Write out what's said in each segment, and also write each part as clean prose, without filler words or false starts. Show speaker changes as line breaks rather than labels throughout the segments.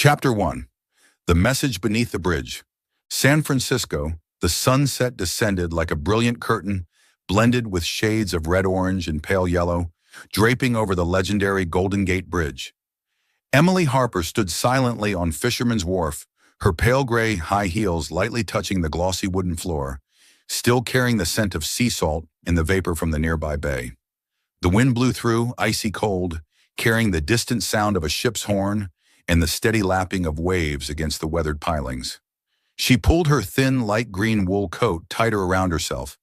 Chapter 1. The Message Beneath the Bridge. San Francisco, the sunset descended like a brilliant curtain, blended with shades of red-orange and pale yellow, draping over the legendary Golden Gate Bridge. Emily Harper stood silently on Fisherman's Wharf, her pale gray high heels lightly touching the glossy wooden floor, still carrying the scent of sea salt in the vapor from the nearby bay. The wind blew through, icy cold, carrying the distant sound of a ship's horn and the steady lapping of waves against the weathered pilings. She pulled her thin, light green wool coat tighter around herself,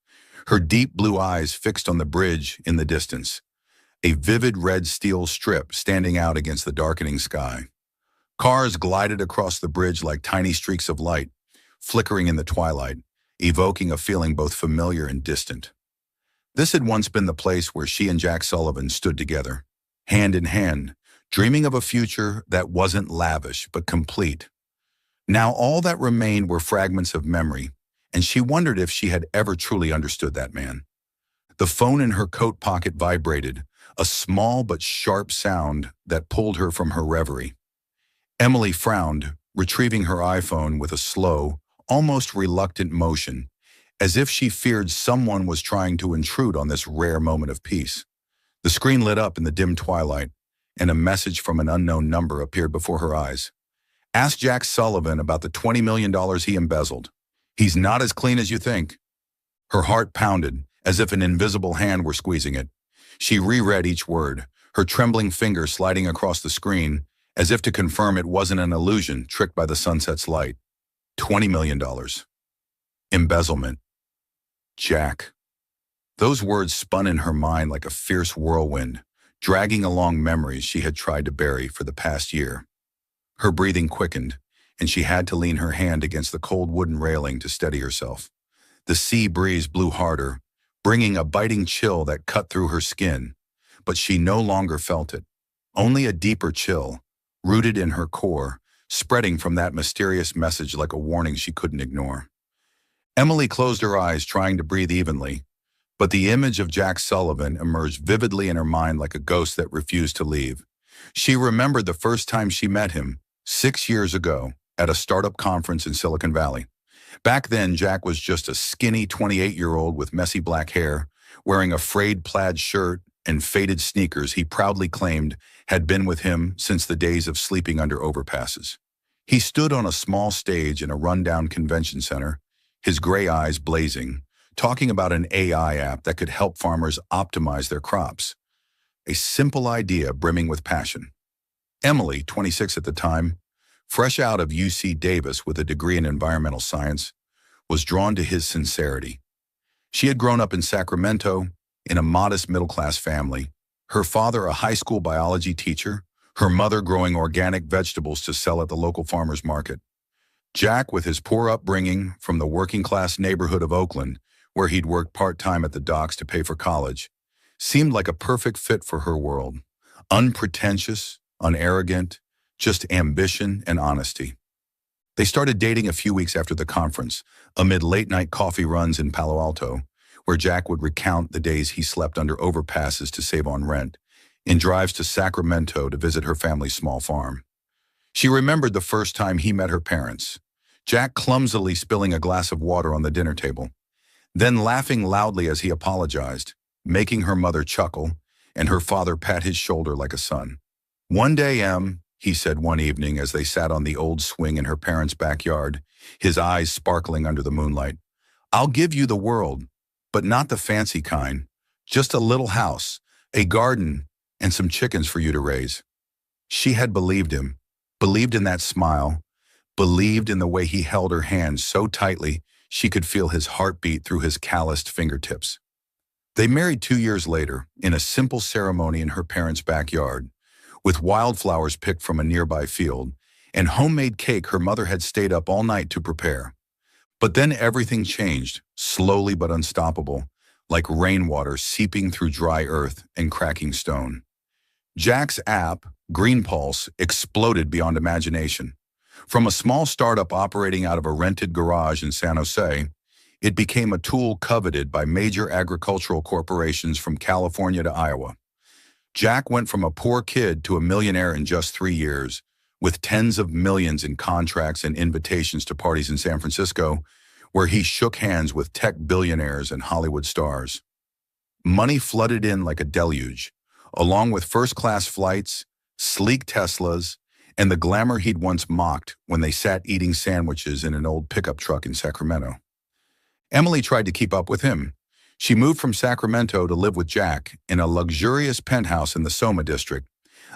her deep blue eyes fixed on the bridge in the distance, a vivid red steel strip standing out against the darkening sky. Cars glided across the bridge like tiny streaks of light, flickering in the twilight, evoking a feeling both familiar and distant. This had once been the place where she and Jack Sullivan stood together, hand in hand, dreaming of a future that wasn't lavish but complete. Now all that remained were fragments of memory, and she wondered if she had ever truly understood that man. The phone in her coat pocket vibrated, a small but sharp sound that pulled her from her reverie. Emily frowned, retrieving her iPhone with a slow, almost reluctant motion, as if she feared someone was trying to intrude on this rare moment of peace. The screen lit up in the dim twilight, and a message from an unknown number appeared before her eyes. Ask Jack Sullivan about the $20 million he embezzled. He's not as clean as you think. Her heart pounded, as if an invisible hand were squeezing it. She reread each word, her trembling finger sliding across the screen, as if to confirm it wasn't an illusion tricked by the sunset's light. $20 million. Embezzlement. Jack. Those words spun in her mind like a fierce whirlwind, dragging along memories she had tried to bury for the past year. Her breathing quickened, and she had to lean her hand against the cold wooden railing to steady herself. The sea breeze blew harder, bringing a biting chill that cut through her skin, but she no longer felt it. Only a deeper chill, rooted in her core, spreading from that mysterious message like a warning she couldn't ignore. Emily closed her eyes, trying to breathe evenly, but the image of Jack Sullivan emerged vividly in her mind like a ghost that refused to leave. She remembered the first time she met him, 6 years ago, at a startup conference in Silicon Valley. Back then, Jack was just a skinny 28-year-old with messy black hair, wearing a frayed plaid shirt and faded sneakers he proudly claimed had been with him since the days of sleeping under overpasses. He stood on a small stage in a rundown convention center, his gray eyes blazing, talking about an AI app that could help farmers optimize their crops. A simple idea brimming with passion. Emily, 26 at the time, fresh out of UC Davis with a degree in environmental science, was drawn to his sincerity. She had grown up in Sacramento, in a modest middle-class family, her father a high school biology teacher, her mother growing organic vegetables to sell at the local farmers market. Jack, with his poor upbringing from the working-class neighborhood of Oakland, where he'd worked part-time at the docks to pay for college, seemed like a perfect fit for her world. Unpretentious, unarrogant, just ambition and honesty. They started dating a few weeks after the conference, amid late-night coffee runs in Palo Alto, where Jack would recount the days he slept under overpasses to save on rent, and drives to Sacramento to visit her family's small farm. She remembered the first time he met her parents, Jack clumsily spilling a glass of water on the dinner table, then laughing loudly as he apologized, making her mother chuckle, and her father pat his shoulder like a son. "One day, Em," he said one evening as they sat on the old swing in her parents' backyard, his eyes sparkling under the moonlight, "I'll give you the world, but not the fancy kind. Just a little house, a garden, and some chickens for you to raise." She had believed him, believed in that smile, believed in the way he held her hand so tightly she could feel his heartbeat through his calloused fingertips. They married 2 years later, in a simple ceremony in her parents' backyard, with wildflowers picked from a nearby field, and homemade cake her mother had stayed up all night to prepare. But then everything changed, slowly but unstoppable, like rainwater seeping through dry earth and cracking stone. Jack's app, Green Pulse, exploded beyond imagination. From a small startup operating out of a rented garage in San Jose, it became a tool coveted by major agricultural corporations from California to Iowa. Jack went from a poor kid to a millionaire in just 3 years, with tens of millions in contracts and invitations to parties in San Francisco, where he shook hands with tech billionaires and Hollywood stars. Money flooded in like a deluge, along with first-class flights, sleek Teslas, and the glamour he'd once mocked when they sat eating sandwiches in an old pickup truck in Sacramento. Emily tried to keep up with him. She moved from Sacramento to live with Jack in a luxurious penthouse in the Soma district,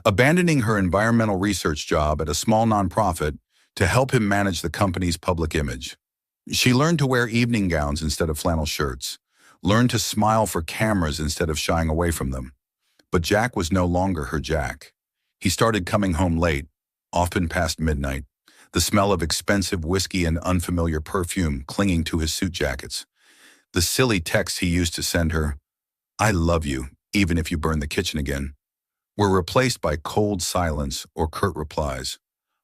abandoning her environmental research job at a small nonprofit to help him manage the company's public image. She learned to wear evening gowns instead of flannel shirts, learned to smile for cameras instead of shying away from them. But Jack was no longer her Jack. He started coming home late, often past midnight, the smell of expensive whiskey and unfamiliar perfume clinging to his suit jackets. The silly texts he used to send her, "I love you, even if you burn the kitchen again," were replaced by cold silence or curt replies.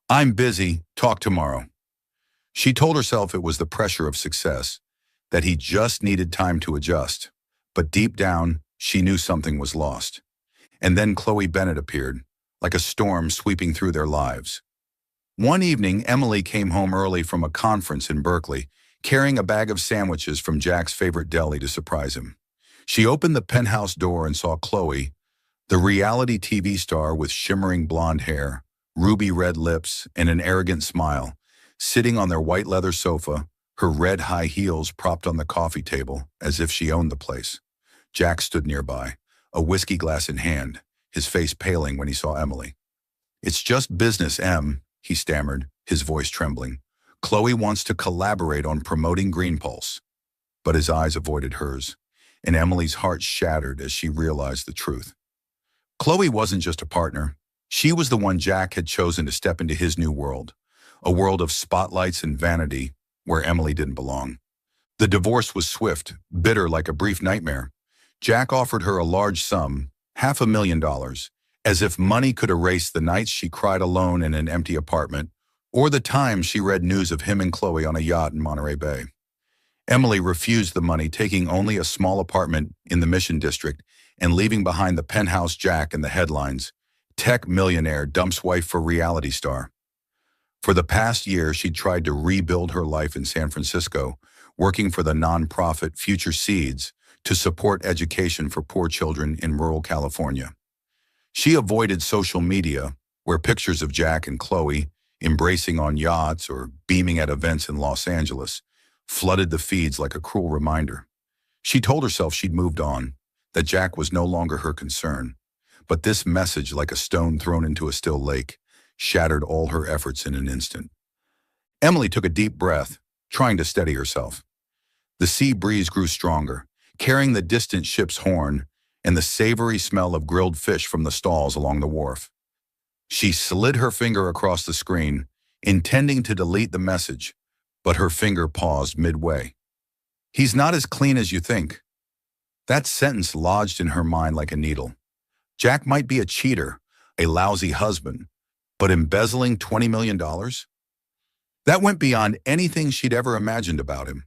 "I'm busy, talk tomorrow." She told herself it was the pressure of success, that he just needed time to adjust. But deep down, she knew something was lost. And then Chloe Bennett appeared, like a storm sweeping through their lives. One evening, Emily came home early from a conference in Berkeley, carrying a bag of sandwiches from Jack's favorite deli to surprise him. She opened the penthouse door and saw Chloe, the reality TV star with shimmering blonde hair, ruby red lips, and an arrogant smile, sitting on their white leather sofa, her red high heels propped on the coffee table as if she owned the place. Jack stood nearby, a whiskey glass in hand, his face paling when he saw Emily. "It's just business, Em," he stammered, his voice trembling. "Chloe wants to collaborate on promoting Green Pulse." But his eyes avoided hers, and Emily's heart shattered as she realized the truth. Chloe wasn't just a partner. She was the one Jack had chosen to step into his new world, a world of spotlights and vanity where Emily didn't belong. The divorce was swift, bitter like a brief nightmare. Jack offered her a large sum, $500,000, as if money could erase the nights she cried alone in an empty apartment, or the times she read news of him and Chloe on a yacht in Monterey Bay. Emily refused the money, taking only a small apartment in the Mission District and leaving behind the penthouse Jack and the headlines, "Tech millionaire dumps wife for reality star." For the past year, she'd tried to rebuild her life in San Francisco, working for the nonprofit Future Seeds to support education for poor children in rural California. She avoided social media, where pictures of Jack and Chloe, embracing on yachts or beaming at events in Los Angeles, flooded the feeds like a cruel reminder. She told herself she'd moved on, that Jack was no longer her concern. But this message, like a stone thrown into a still lake, shattered all her efforts in an instant. Emily took a deep breath, trying to steady herself. The sea breeze grew stronger, carrying the distant ship's horn and the savory smell of grilled fish from the stalls along the wharf. She slid her finger across the screen, intending to delete the message, but her finger paused midway. "He's not as clean as you think." That sentence lodged in her mind like a needle. Jack might be a cheater, a lousy husband, but embezzling $20 million? That went beyond anything she'd ever imagined about him.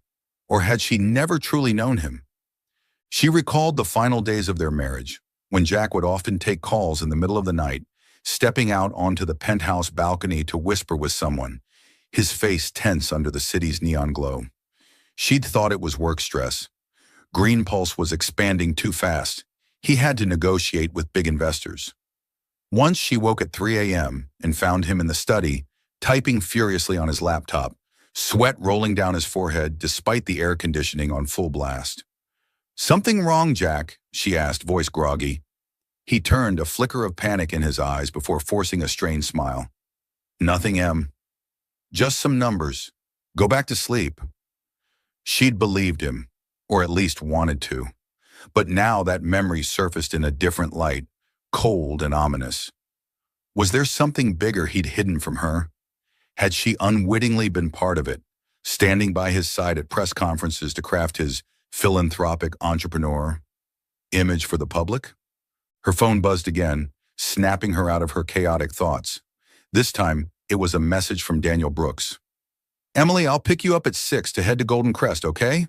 Or had she never truly known him? She recalled the final days of their marriage, when Jack would often take calls in the middle of the night, stepping out onto the penthouse balcony to whisper with someone, his face tense under the city's neon glow. She'd thought it was work stress. Green Pulse was expanding too fast. He had to negotiate with big investors. Once she woke at 3 a.m. and found him in the study, typing furiously on his laptop, sweat rolling down his forehead despite the air conditioning on full blast. "Something wrong, Jack?" she asked, voice groggy. He turned, a flicker of panic in his eyes before forcing a strained smile. "Nothing, Em. Just some numbers. Go back to sleep." She'd believed him, or at least wanted to. But now that memory surfaced in a different light, cold and ominous. Was there something bigger he'd hidden from her? Had she unwittingly been part of it, standing by his side at press conferences to craft his philanthropic entrepreneur image for the public? Her phone buzzed again, snapping her out of her chaotic thoughts. This time, it was a message from Daniel Brooks. "Emily, I'll pick you up at 6 to head to Golden Crest, okay?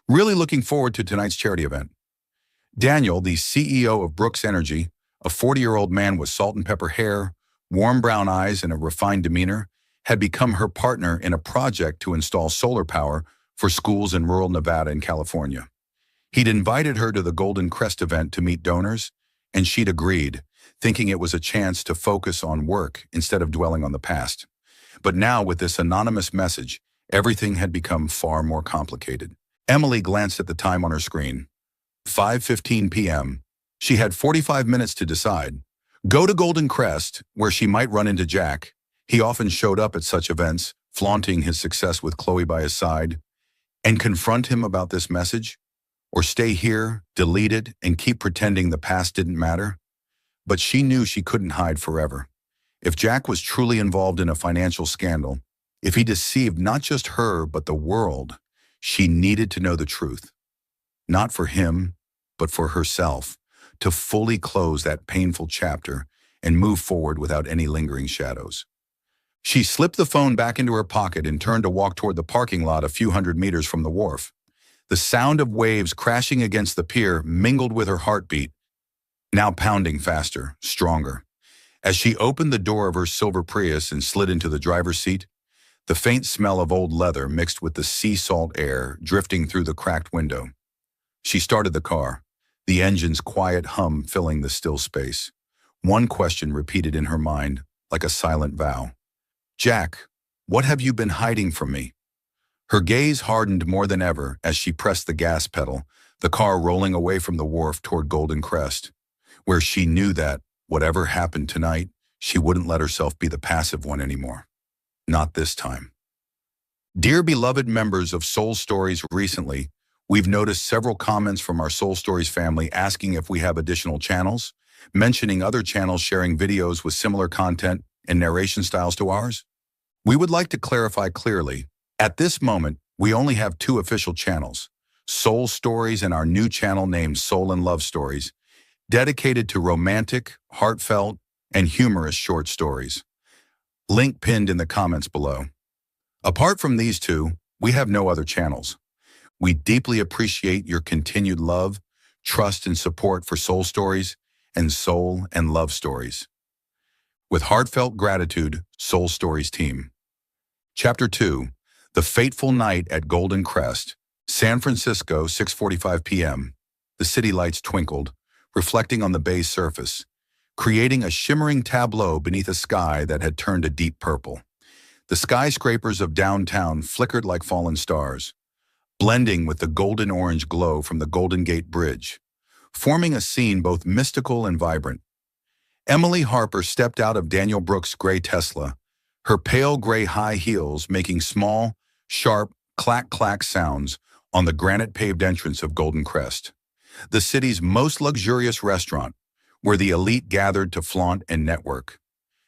Really looking forward to tonight's charity event." Daniel, the CEO of Brooks Energy, a 40-year-old man with salt and pepper hair, warm brown eyes and a refined demeanor, had become her partner in a project to install solar power for schools in rural Nevada and California. He'd invited her to the Golden Crest event to meet donors, and she'd agreed, thinking it was a chance to focus on work instead of dwelling on the past. But now, with this anonymous message, everything had become far more complicated. Emily glanced at the time on her screen. 5:15 p.m. She had 45 minutes to decide. Go to Golden Crest, where she might run into Jack. He often showed up at such events, flaunting his success with Chloe by his side, and confront him about this message, or stay here, delete it, and keep pretending the past didn't matter. But she knew she couldn't hide forever. If Jack was truly involved in a financial scandal, if he deceived not just her but the world, she needed to know the truth. Not for him, but for herself, to fully close that painful chapter and move forward without any lingering shadows. She slipped the phone back into her pocket and turned to walk toward the parking lot a few hundred meters from the wharf. The sound of waves crashing against the pier mingled with her heartbeat, now pounding faster, stronger. As she opened the door of her silver Prius and slid into the driver's seat, the faint smell of old leather mixed with the sea salt air drifting through the cracked window. She started the car, the engine's quiet hum filling the still space. One question repeated in her mind, like a silent vow. Jack, what have you been hiding from me? Her gaze hardened more than ever as she pressed the gas pedal, the car rolling away from the wharf toward Golden Crest, where she knew that, whatever happened tonight, she wouldn't let herself be the passive one anymore. Not this time. Dear beloved members of Soul Stories, recently, we've noticed several comments from our Soul Stories family asking if we have additional channels, mentioning other channels sharing videos with similar content and narration styles to ours. We would like to clarify clearly, at this moment, we only have two official channels, Soul Stories and our new channel named Soul and Love Stories, dedicated to romantic, heartfelt, and humorous short stories. Link pinned in the comments below. Apart from these two, we have no other channels. We deeply appreciate your continued love, trust, and support for Soul Stories and Soul and Love Stories. With heartfelt gratitude, Soul Stories team. Chapter 2, The Fateful Night at Golden Crest, San Francisco, 6:45 p.m. The city lights twinkled, reflecting on the bay's surface, creating a shimmering tableau beneath a sky that had turned a deep purple. The skyscrapers of downtown flickered like fallen stars, blending with the golden-orange glow from the Golden Gate Bridge, forming a scene both mystical and vibrant. Emily Harper stepped out of Daniel Brooks' gray Tesla, her pale gray high heels making small, sharp, clack-clack sounds on the granite-paved entrance of Golden Crest, the city's most luxurious restaurant, where the elite gathered to flaunt and network.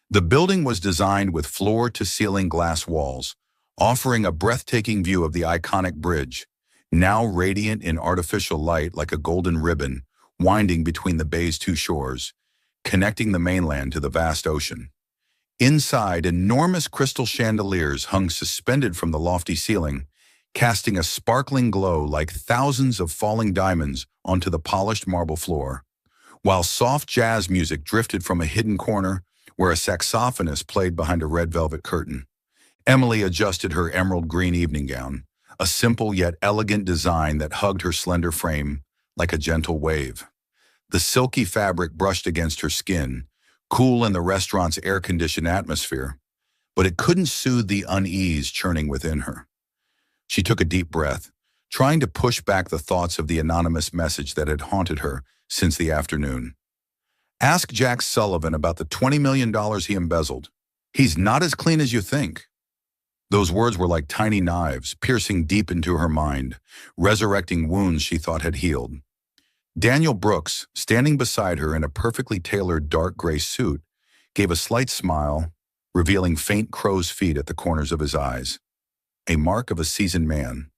The building was designed with floor-to-ceiling glass walls, offering a breathtaking view of the iconic bridge, now radiant in artificial light like a golden ribbon winding between the bay's two shores, connecting the mainland to the vast ocean. Inside, enormous crystal chandeliers hung suspended from the lofty ceiling, casting a sparkling glow like thousands of falling diamonds onto the polished marble floor, while soft jazz music drifted from a hidden corner where a saxophonist played behind a red velvet curtain. Emily adjusted her emerald green evening gown, a simple yet elegant design that hugged her slender frame like a gentle wave. The silky fabric brushed against her skin, cool in the restaurant's air-conditioned atmosphere, but it couldn't soothe the unease churning within her. She took a deep breath, trying to push back the thoughts of the anonymous message that had haunted her since the afternoon. Ask Jack Sullivan about the $20 million he embezzled. He's not as clean as you think. Those words were like tiny knives, piercing deep into her mind, resurrecting wounds she thought had healed. Daniel Brooks, standing beside her in a perfectly tailored dark gray suit, gave a slight smile, revealing faint crow's feet at the corners of his eyes, a mark of a seasoned man.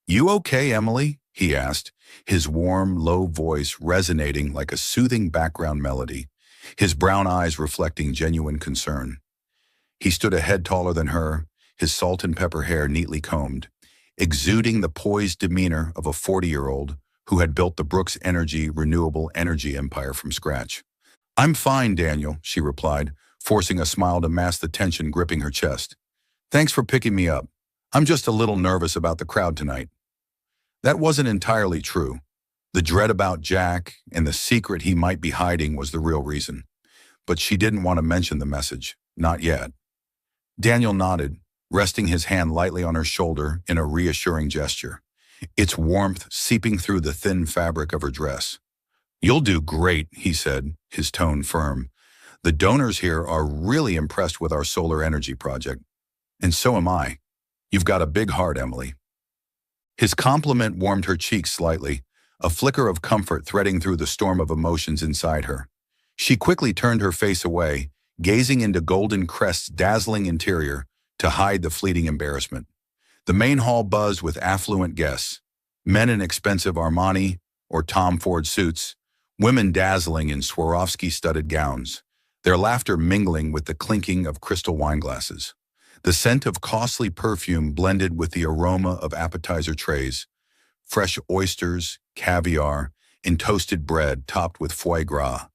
"You okay, Emily?" he asked, his warm, low voice resonating like a soothing background melody, his brown eyes reflecting genuine concern. He stood a head taller than her, his salt and pepper hair neatly combed, exuding the poised demeanor of a 40-year-old who had built the Brooks Energy renewable energy empire from scratch. "I'm fine, Daniel," she replied, forcing a smile to mask the tension gripping her chest. "Thanks for picking me up. I'm just a little nervous about the crowd tonight." That wasn't entirely true. The dread about Jack and the secret he might be hiding was the real reason. But she didn't want to mention the message. Not yet. Daniel nodded, resting his hand lightly on her shoulder in a reassuring gesture, its warmth seeping through the thin fabric of her dress. "You'll do great," he said, his tone firm. "The donors here are really impressed with our solar energy project. And so am I. You've got a big heart, Emily." His compliment warmed her cheeks slightly, a flicker of comfort threading through the storm of emotions inside her. She quickly turned her face away, gazing into Golden Crest's dazzling interior to hide the fleeting embarrassment. The main hall buzzed with affluent guests, men in expensive Armani or Tom Ford suits, women dazzling in Swarovski-studded gowns, their laughter mingling with the clinking of crystal wine glasses. The scent of costly perfume blended with the aroma of appetizer trays, fresh oysters, caviar, and toasted bread topped with foie gras,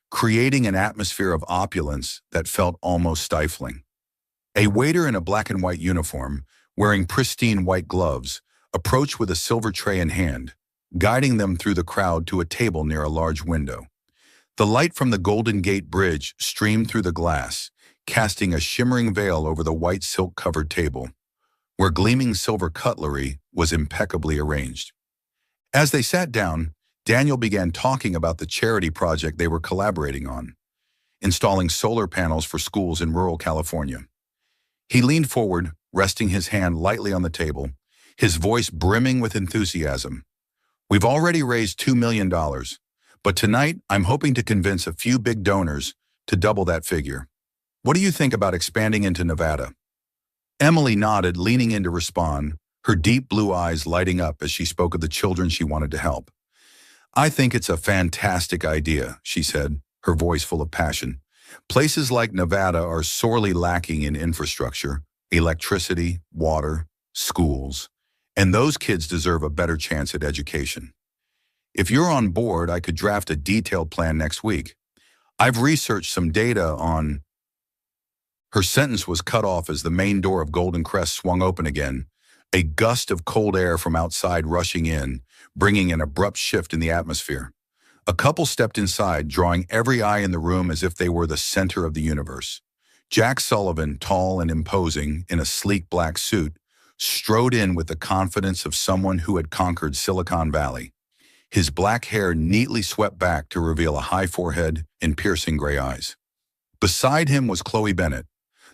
creating an atmosphere of opulence that felt almost stifling. A waiter in a black and white uniform, wearing pristine white gloves, approached with a silver tray in hand, guiding them through the crowd to a table near a large window. The light from the Golden Gate Bridge streamed through the glass, casting a shimmering veil over the white silk-covered table, where gleaming silver cutlery was impeccably arranged. As they sat down, Daniel began talking about the charity project they were collaborating on, installing solar panels for schools in rural California. He leaned forward, resting his hand lightly on the table, his voice brimming with enthusiasm. "We've already raised $2 million, but tonight I'm hoping to convince a few big donors to double that figure. What do you think about expanding into Nevada?" Emily nodded, leaning in to respond, her deep blue eyes lighting up as she spoke of the children she wanted to help. "I think it's a fantastic idea," she said, her voice full of passion. "Places like Nevada are sorely lacking in infrastructure, electricity, water, schools, and those kids deserve a better chance at education. If you're on board, I could draft a detailed plan next week. I've researched some data on—" Her sentence was cut off as the main door of Golden Crest swung open again, a gust of cold air from outside rushing in, bringing an abrupt shift in the atmosphere. A couple stepped inside, drawing every eye in the room as if they were the center of the universe. Jack Sullivan, tall and imposing, in a sleek black suit, strode in with the confidence of someone who had conquered Silicon Valley. His black hair neatly swept back to reveal a high forehead and piercing gray eyes. Beside him was Chloe Bennett,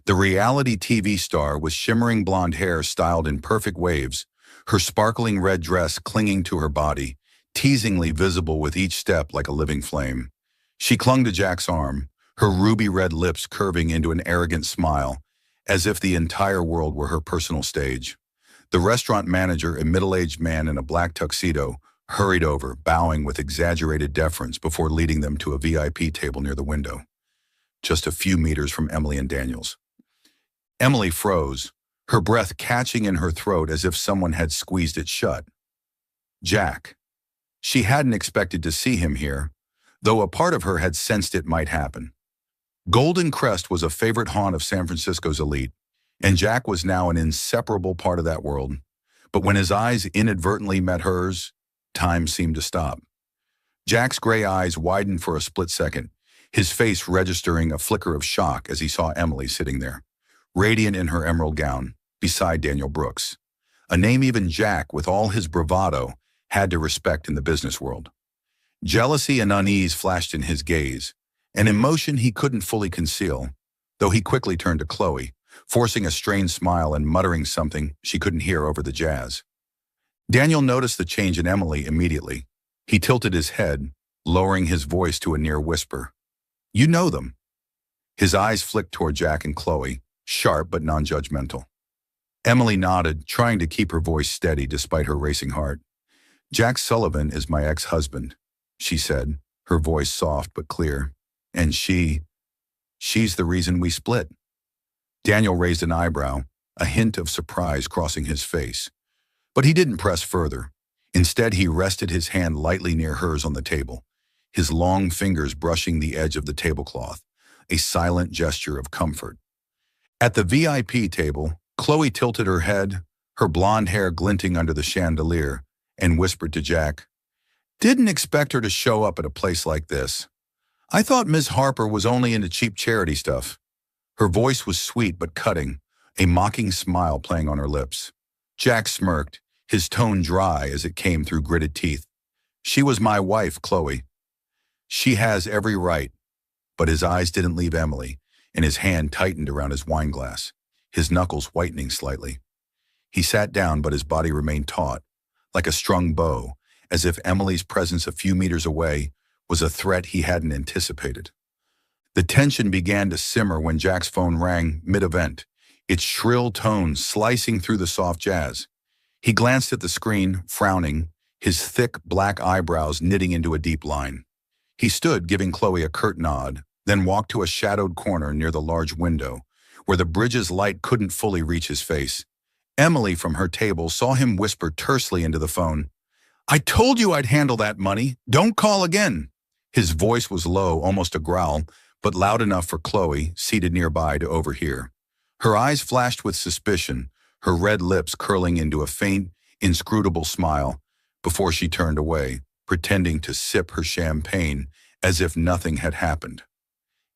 the reality TV star with shimmering blonde hair styled in perfect waves, her sparkling red dress clinging to her body, teasingly visible with each step like a living flame. She clung to Jack's arm, her ruby-red lips curving into an arrogant smile, as if the entire world were her personal stage. The restaurant manager, a middle-aged man in a black tuxedo, hurried over, bowing with exaggerated deference before leading them to a VIP table near the window, just a few meters from Emily and Daniel's. Emily froze, her breath catching in her throat as if someone had squeezed it shut. Jack. She hadn't expected to see him here, though a part of her had sensed it might happen. Golden Crest was a favorite haunt of San Francisco's elite, and Jack was now an inseparable part of that world. But when his eyes inadvertently met hers, time seemed to stop. Jack's gray eyes widened for a split second, his face registering a flicker of shock as he saw Emily sitting there, radiant in her emerald gown, beside Daniel Brooks, a name even Jack, with all his bravado, had to respect in the business world. Jealousy and unease flashed in his gaze, an emotion he couldn't fully conceal, though he quickly turned to Chloe, forcing a strained smile and muttering something she couldn't hear over the jazz. Daniel noticed the change in Emily immediately. He tilted his head, lowering his voice to a near whisper. "You know them." His eyes flicked toward Jack and Chloe, sharp but non-judgmental. Emily nodded, trying to keep her voice steady despite her racing heart. "Jack Sullivan is my ex-husband," she said, her voice soft but clear. "And she's the reason we split." Daniel raised an eyebrow, a hint of surprise crossing his face. But he didn't press further. Instead, he rested his hand lightly near hers on the table, his long fingers brushing the edge of the tablecloth, a silent gesture of comfort. At the VIP table, Chloe tilted her head, her blonde hair glinting under the chandelier, and whispered to Jack, "Didn't expect her to show up at a place like this. I thought Ms. Harper was only into cheap charity stuff." Her voice was sweet but cutting, a mocking smile playing on her lips. Jack smirked, his tone dry as it came through gritted teeth. "She was my wife, Chloe." "She has every right." But his eyes didn't leave Emily, and his hand tightened around his wine glass, his knuckles whitening slightly. He sat down, but his body remained taut, like a strung bow, as if Emily's presence a few meters away was a threat he hadn't anticipated. The tension began to simmer when Jack's phone rang mid-event, its shrill tones slicing through the soft jazz. He glanced at the screen, frowning, his thick black eyebrows knitting into a deep line. He stood, giving Chloe a curt nod, then walked to a shadowed corner near the large window, where the bridge's light couldn't fully reach his face. Emily, from her table, saw him whisper tersely into the phone, "I told you I'd handle that money. Don't call again." His voice was low, almost a growl, but loud enough for Chloe, seated nearby, to overhear. Her eyes flashed with suspicion, her red lips curling into a faint, inscrutable smile, before she turned away, pretending to sip her champagne as if nothing had happened.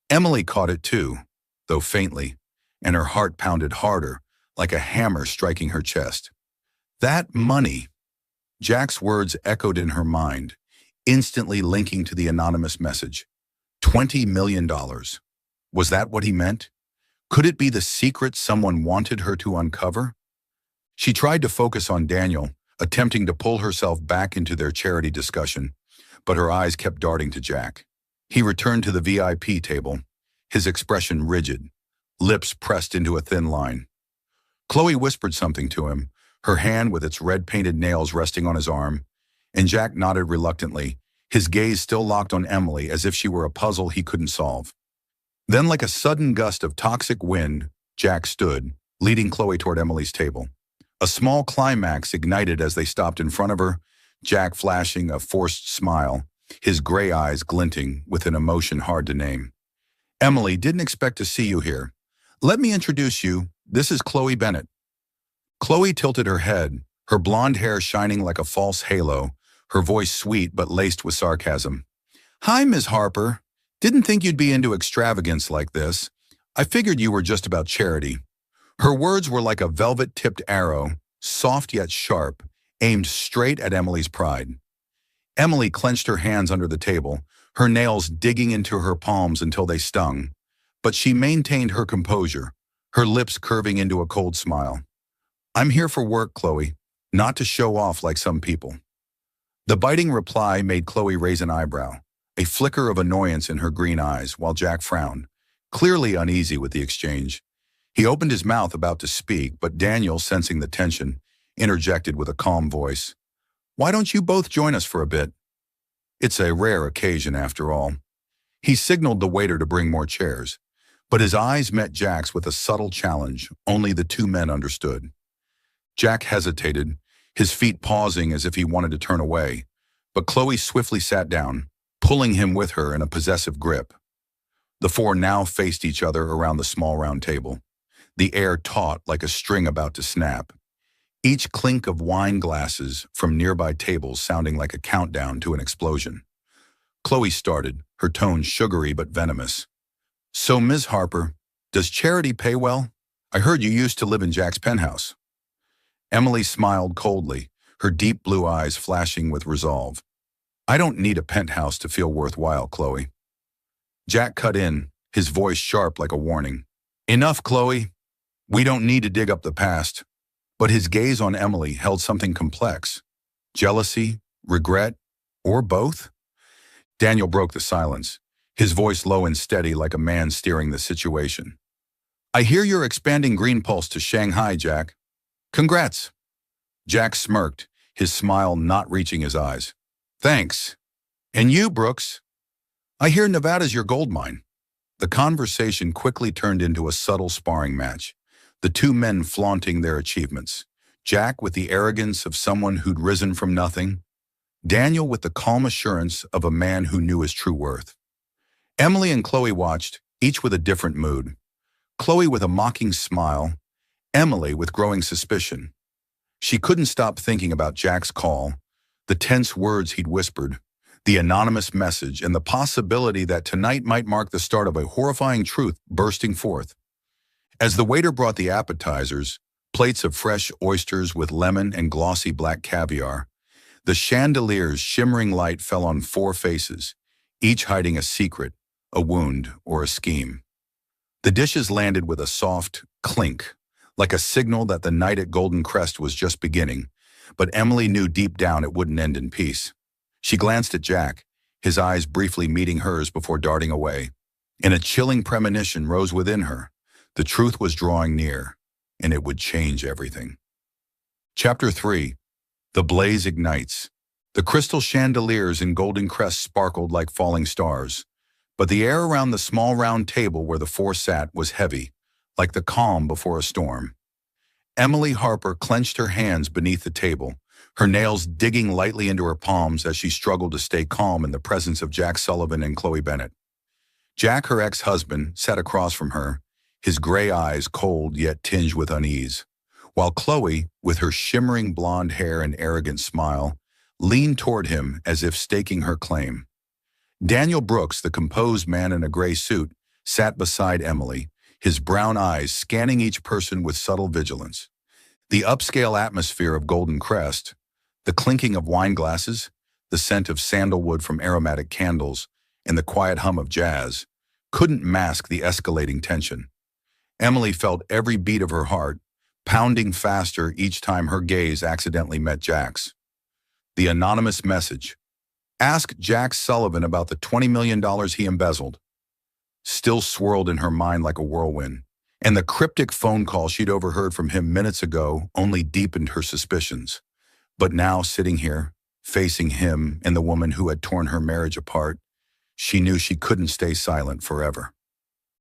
Emily caught it too, though faintly, and her heart pounded harder, like a hammer striking her chest. That money! Jack's words echoed in her mind, instantly linking to the anonymous message. $20 million. Was that what he meant? Could it be the secret someone wanted her to uncover? She tried to focus on Daniel, attempting to pull herself back into their charity discussion, but her eyes kept darting to Jack. He returned to the VIP table, his expression rigid, lips pressed into a thin line. Chloe whispered something to him, her hand with its red-painted nails resting on his arm, and Jack nodded reluctantly, his gaze still locked on Emily as if she were a puzzle he couldn't solve. Then, like a sudden gust of toxic wind, Jack stood, leading Chloe toward Emily's table. A small climax ignited as they stopped in front of her, Jack flashing a forced smile, his gray eyes glinting with an emotion hard to name. "Emily, didn't expect to see you here. Let me introduce you. This is Chloe Bennet." Chloe tilted her head, her blonde hair shining like a false halo, her voice sweet but laced with sarcasm. "Hi, Ms. Harper. Didn't think you'd be into extravagance like this. I figured you were just about charity." Her words were like a velvet-tipped arrow, soft yet sharp, aimed straight at Emily's pride. Emily clenched her hands under the table, her nails digging into her palms until they stung, but she maintained her composure, her lips curving into a cold smile. "I'm here for work, Chloe, not to show off like some people." The biting reply made Chloe raise an eyebrow, a flicker of annoyance in her green eyes, while Jack frowned, clearly uneasy with the exchange. He opened his mouth about to speak, but Daniel, sensing the tension, interjected with a calm voice. "Why don't you both join us for a bit? It's a rare occasion, after all." He signaled the waiter to bring more chairs, but his eyes met Jack's with a subtle challenge only the two men understood. Jack hesitated, his feet pausing as if he wanted to turn away, but Chloe swiftly sat down, pulling him with her in a possessive grip. The four now faced each other around the small round table, the air taut like a string about to snap, each clink of wine glasses from nearby tables sounding like a countdown to an explosion. Chloe started, her tone sugary but venomous. "So, Ms. Harper, does charity pay well? I heard you used to live in Jack's penthouse." Emily smiled coldly, her deep blue eyes flashing with resolve. "I don't need a penthouse to feel worthwhile, Chloe." Jack cut in, his voice sharp like a warning. "Enough, Chloe. We don't need to dig up the past." But his gaze on Emily held something complex. Jealousy, regret, or both? Daniel broke the silence, his voice low and steady like a man steering the situation. "I hear you're expanding Green Pulse to Shanghai, Jack. Congrats." Jack smirked, his smile not reaching his eyes. "Thanks. And you, Brooks? I hear Nevada's your gold mine." The conversation quickly turned into a subtle sparring match, the two men flaunting their achievements, Jack with the arrogance of someone who'd risen from nothing, Daniel with the calm assurance of a man who knew his true worth. Emily and Chloe watched, each with a different mood. Chloe with a mocking smile, Emily with growing suspicion. She couldn't stop thinking about Jack's call, the tense words he'd whispered, the anonymous message, and the possibility that tonight might mark the start of a horrifying truth bursting forth. As the waiter brought the appetizers, plates of fresh oysters with lemon and glossy black caviar, the chandelier's shimmering light fell on four faces, each hiding a secret, a wound, or a scheme. The dishes landed with a soft clink, like a signal that the night at Golden Crest was just beginning, but Emily knew deep down it wouldn't end in peace. She glanced at Jack, his eyes briefly meeting hers before darting away, and a chilling premonition rose within her. The truth was drawing near, and it would change everything. Chapter 3. The Blaze Ignites. The crystal chandeliers in Golden Crest sparkled like falling stars, but the air around the small round table where the four sat was heavy, like the calm before a storm. Emily Harper clenched her hands beneath the table, her nails digging lightly into her palms as she struggled to stay calm in the presence of Jack Sullivan and Chloe Bennett. Jack, her ex-husband, sat across from her, his gray eyes cold yet tinged with unease, while Chloe, with her shimmering blonde hair and arrogant smile, leaned toward him as if staking her claim. Daniel Brooks, the composed man in a gray suit, sat beside Emily, his brown eyes scanning each person with subtle vigilance. The upscale atmosphere of Golden Crest, the clinking of wine glasses, the scent of sandalwood from aromatic candles, and the quiet hum of jazz, couldn't mask the escalating tension. Emily felt every beat of her heart, pounding faster each time her gaze accidentally met Jack's. The anonymous message, "Ask Jack Sullivan about the $20 million he embezzled," still swirled in her mind like a whirlwind, and the cryptic phone call she'd overheard from him minutes ago only deepened her suspicions. But now, sitting here, facing him and the woman who had torn her marriage apart, she knew she couldn't stay silent forever.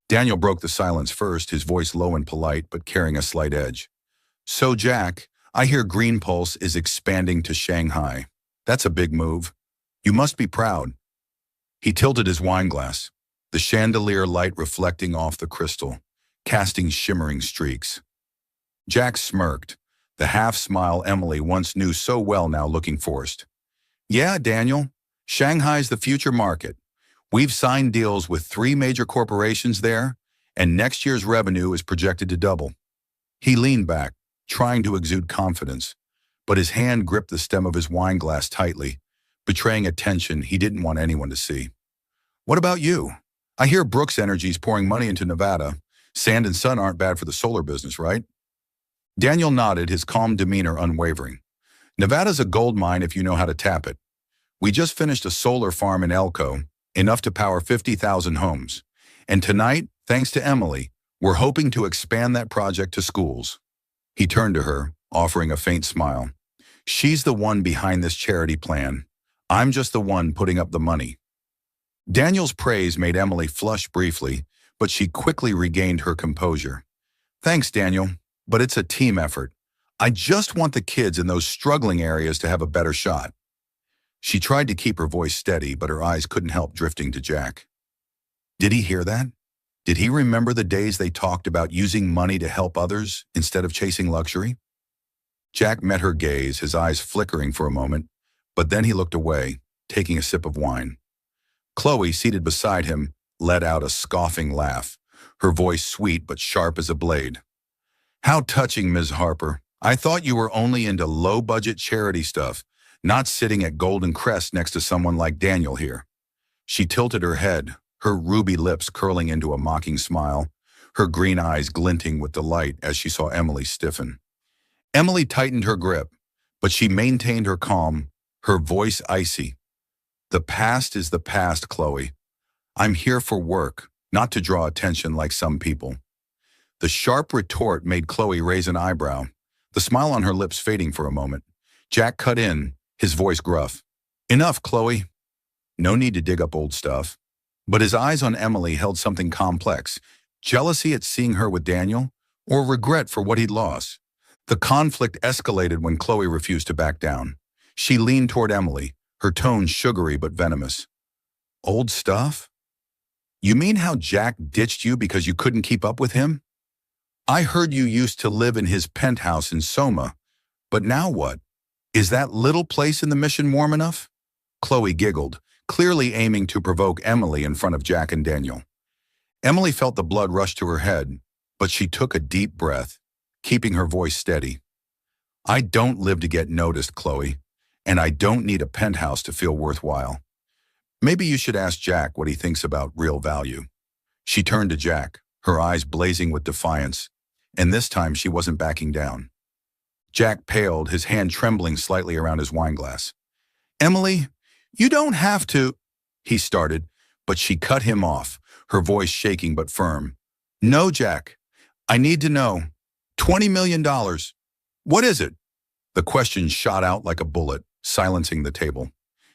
Daniel broke the silence first, his voice low and polite but carrying a slight edge. "So, Jack, I hear Green Pulse is expanding to Shanghai. That's a big move. You must be proud." He tilted his wine glass, the chandelier light reflecting off the crystal, casting shimmering streaks. Jack smirked, the half-smile Emily once knew so well now looking forced. "Yeah, Daniel, Shanghai's the future market. We've signed deals with 3 major corporations there, and next year's revenue is projected to double." He leaned back, trying to exude confidence, but his hand gripped the stem of his wine glass tightly, betraying a tension he didn't want anyone to see. "What about you? I hear Brooks Energy's pouring money into Nevada. Sand and sun aren't bad for the solar business, right?" Daniel nodded, his calm demeanor unwavering. "Nevada's a gold mine if you know how to tap it. We just finished a solar farm in Elko, enough to power 50,000 homes. And tonight, thanks to Emily, we're hoping to expand that project to schools." He turned to her, offering a faint smile. "She's the one behind this charity plan. I'm just the one putting up the money." Daniel's praise made Emily flush briefly, but she quickly regained her composure. "Thanks, Daniel, but it's a team effort. I just want the kids in those struggling areas to have a better shot." She tried to keep her voice steady, but her eyes couldn't help drifting to Jack. Did he hear that? Did he remember the days they talked about using money to help others instead of chasing luxury? Jack met her gaze, his eyes flickering for a moment, but then he looked away, taking a sip of wine. Chloe, seated beside him, let out a scoffing laugh, her voice sweet but sharp as a blade. "How touching, Ms. Harper. I thought you were only into low-budget charity stuff, not sitting at Golden Crest next to someone like Daniel here." She tilted her head, her ruby lips curling into a mocking smile, her green eyes glinting with delight as she saw Emily stiffen. Emily tightened her grip, but she maintained her calm, her voice icy. "The past is the past, Chloe. I'm here for work, not to draw attention like some people." The sharp retort made Chloe raise an eyebrow, the smile on her lips fading for a moment. Jack cut in, his voice gruff. "Enough, Chloe. No need to dig up old stuff." But his eyes on Emily held something complex, jealousy at seeing her with Daniel, or regret for what he'd lost. The conflict escalated when Chloe refused to back down. She leaned toward Emily, her tone sugary but venomous. "Old stuff?" You mean how Jack ditched you because you couldn't keep up with him? I heard you used to live in his penthouse in Soma, but now what? Is that little place in the Mission warm enough? Chloe giggled, clearly aiming to provoke Emily in front of Jack and Daniel. Emily felt the blood rush to her head, but she took a deep breath, keeping her voice steady. I don't live to get noticed, Chloe, and I don't need a penthouse to feel worthwhile. Maybe you should ask Jack what he thinks about real value. She turned to Jack, her eyes blazing with defiance, and this time she wasn't backing down. Jack paled, his hand trembling slightly around his wineglass. Emily, you don't have to, he started, but she cut him off, her voice shaking but firm. No, Jack, I need to know. $20 million. What is it? The question shot out like a bullet, silencing the table.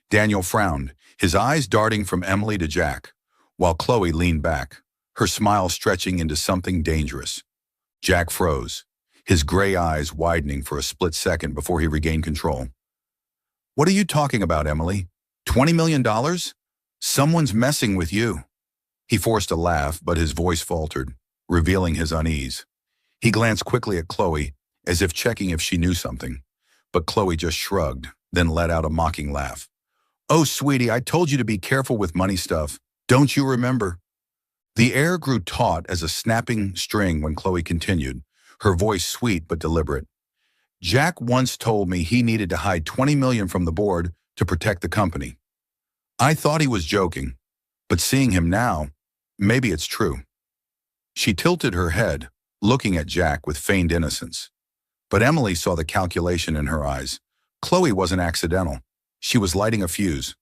Daniel frowned, his eyes darting from Emily to Jack, while Chloe leaned back, her smile stretching into something dangerous. Jack froze, his gray eyes widening for a split second before he regained control. What are you talking about, Emily? $20 million? Someone's messing with you. He forced a laugh, but his voice faltered, revealing his unease. He glanced quickly at Chloe, as if checking if she knew something, but Chloe just shrugged, then let out a mocking laugh. Oh, sweetie, I told you to be careful with money stuff. Don't you remember? The air grew taut as a snapping string when Chloe continued, her voice sweet but deliberate. Jack once told me he needed to hide $20 million from the board to protect the company. I thought he was joking, but seeing him now, maybe it's true. She tilted her head, looking at Jack with feigned innocence. But Emily saw the calculation in her eyes. Chloe wasn't accidental. She was lighting a fuse.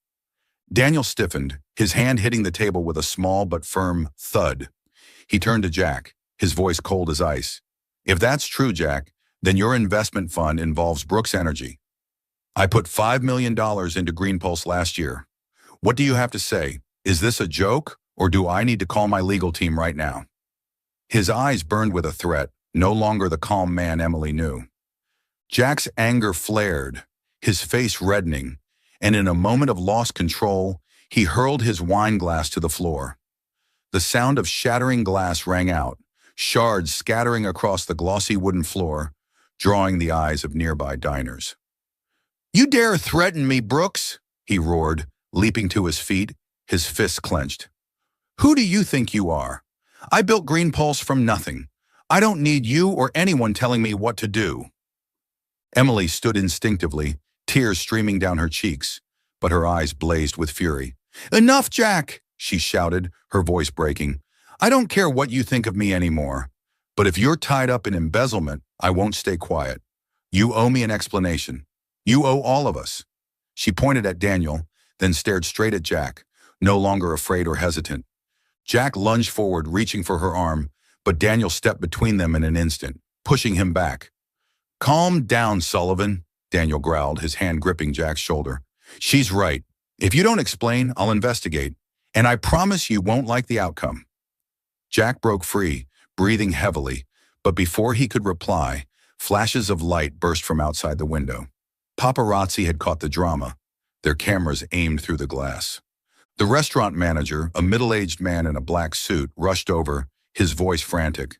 Daniel stiffened, his hand hitting the table with a small but firm thud. He turned to Jack, his voice cold as ice. If that's true, Jack, then your investment fund involves Brooks Energy. I put $5 million into Green Pulse last year. What do you have to say? Is this a joke, or do I need to call my legal team right now? His eyes burned with a threat, no longer the calm man Emily knew. Jack's anger flared, his face reddening, and in a moment of lost control, he hurled his wineglass to the floor. The sound of shattering glass rang out, shards scattering across the glossy wooden floor, drawing the eyes of nearby diners. You dare threaten me, Brooks? He roared, leaping to his feet, his fists clenched. Who do you think you are? I built Green Pulse from nothing. I don't need you or anyone telling me what to do. Emily stood instinctively, tears streaming down her cheeks, but her eyes blazed with fury. Enough, Jack, she shouted, her voice breaking. I don't care what you think of me anymore, but if you're tied up in embezzlement, I won't stay quiet. You owe me an explanation. You owe all of us. She pointed at Daniel, then stared straight at Jack, no longer afraid or hesitant. Jack lunged forward, reaching for her arm, but Daniel stepped between them in an instant, pushing him back. Calm down, Sullivan, Daniel growled, his hand gripping Jack's shoulder. She's right. If you don't explain, I'll investigate, and I promise you won't like the outcome. Jack broke free, breathing heavily, but before he could reply, flashes of light burst from outside the window. Paparazzi had caught the drama, their cameras aimed through the glass. The restaurant manager, a middle-aged man in a black suit, rushed over, his voice frantic.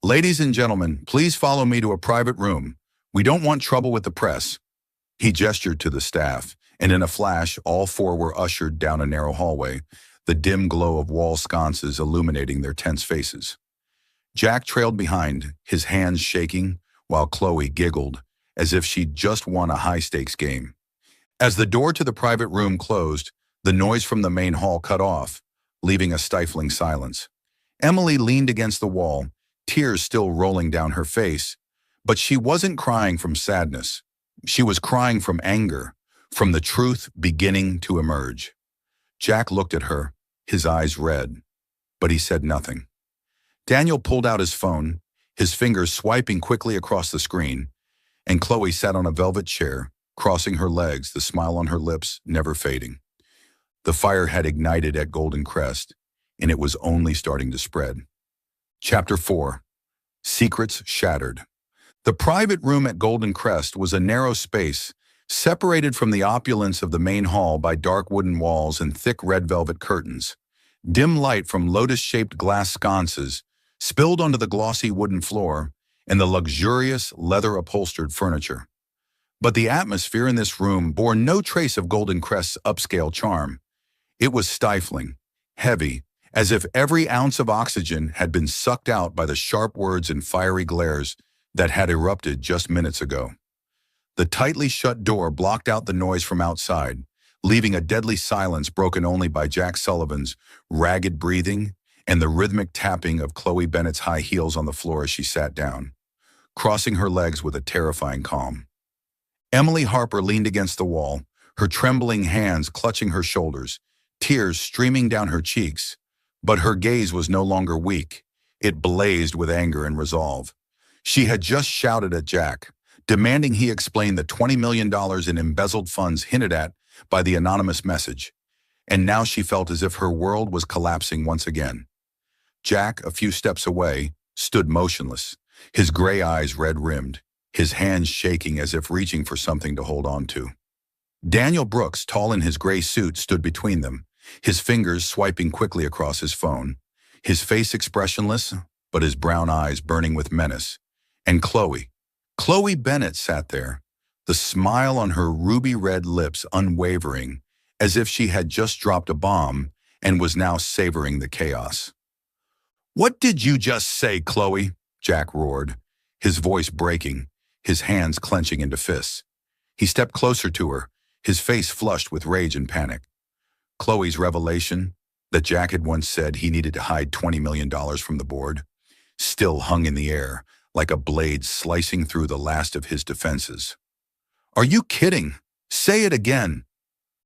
Ladies and gentlemen, please follow me to a private room. We don't want trouble with the press. He gestured to the staff, and in a flash, all four were ushered down a narrow hallway, the dim glow of wall sconces illuminating their tense faces. Jack trailed behind, his hands shaking, while Chloe giggled, as if she'd just won a high-stakes game. As the door to the private room closed, the noise from the main hall cut off, leaving a stifling silence. Emily leaned against the wall, tears still rolling down her face, but she wasn't crying from sadness. She was crying from anger, from the truth beginning to emerge. Jack looked at her, his eyes red, but he said nothing. Daniel pulled out his phone, his fingers swiping quickly across the screen, and Chloe sat on a velvet chair, crossing her legs, the smile on her lips never fading. The fire had ignited at Golden Crest, and it was only starting to spread. Chapter 4. Secrets Shattered. The private room at Golden Crest was a narrow space, separated from the opulence of the main hall by dark wooden walls and thick red velvet curtains. Dim light from lotus-shaped glass sconces spilled onto the glossy wooden floor and the luxurious, leather-upholstered furniture. But the atmosphere in this room bore no trace of Golden Crest's upscale charm. It was stifling, heavy, as if every ounce of oxygen had been sucked out by the sharp words and fiery glares that had erupted just minutes ago. The tightly shut door blocked out the noise from outside, leaving a deadly silence broken only by Jack Sullivan's ragged breathing and the rhythmic tapping of Chloe Bennett's high heels on the floor as she sat down, crossing her legs with a terrifying calm. Emily Harper leaned against the wall, her trembling hands clutching her shoulders, tears streaming down her cheeks. But her gaze was no longer weak. It blazed with anger and resolve. She had just shouted at Jack, demanding he explain the $20 million in embezzled funds hinted at by the anonymous message. And now she felt as if her world was collapsing once again. Jack, a few steps away, stood motionless, his gray eyes red-rimmed, his hands shaking as if reaching for something to hold on to. Daniel Brooks, tall in his gray suit, stood between them, his fingers swiping quickly across his phone, his face expressionless, but his brown eyes burning with menace. And Chloe Bennett sat there, the smile on her ruby-red lips unwavering, as if she had just dropped a bomb and was now savoring the chaos. "What did you just say, Chloe?" Jack roared, his voice breaking, his hands clenching into fists. He stepped closer to her, his face flushed with rage and panic. Chloe's revelation, that Jack had once said he needed to hide $20 million from the board, still hung in the air like a blade slicing through the last of his defenses. "Are you kidding? Say it again."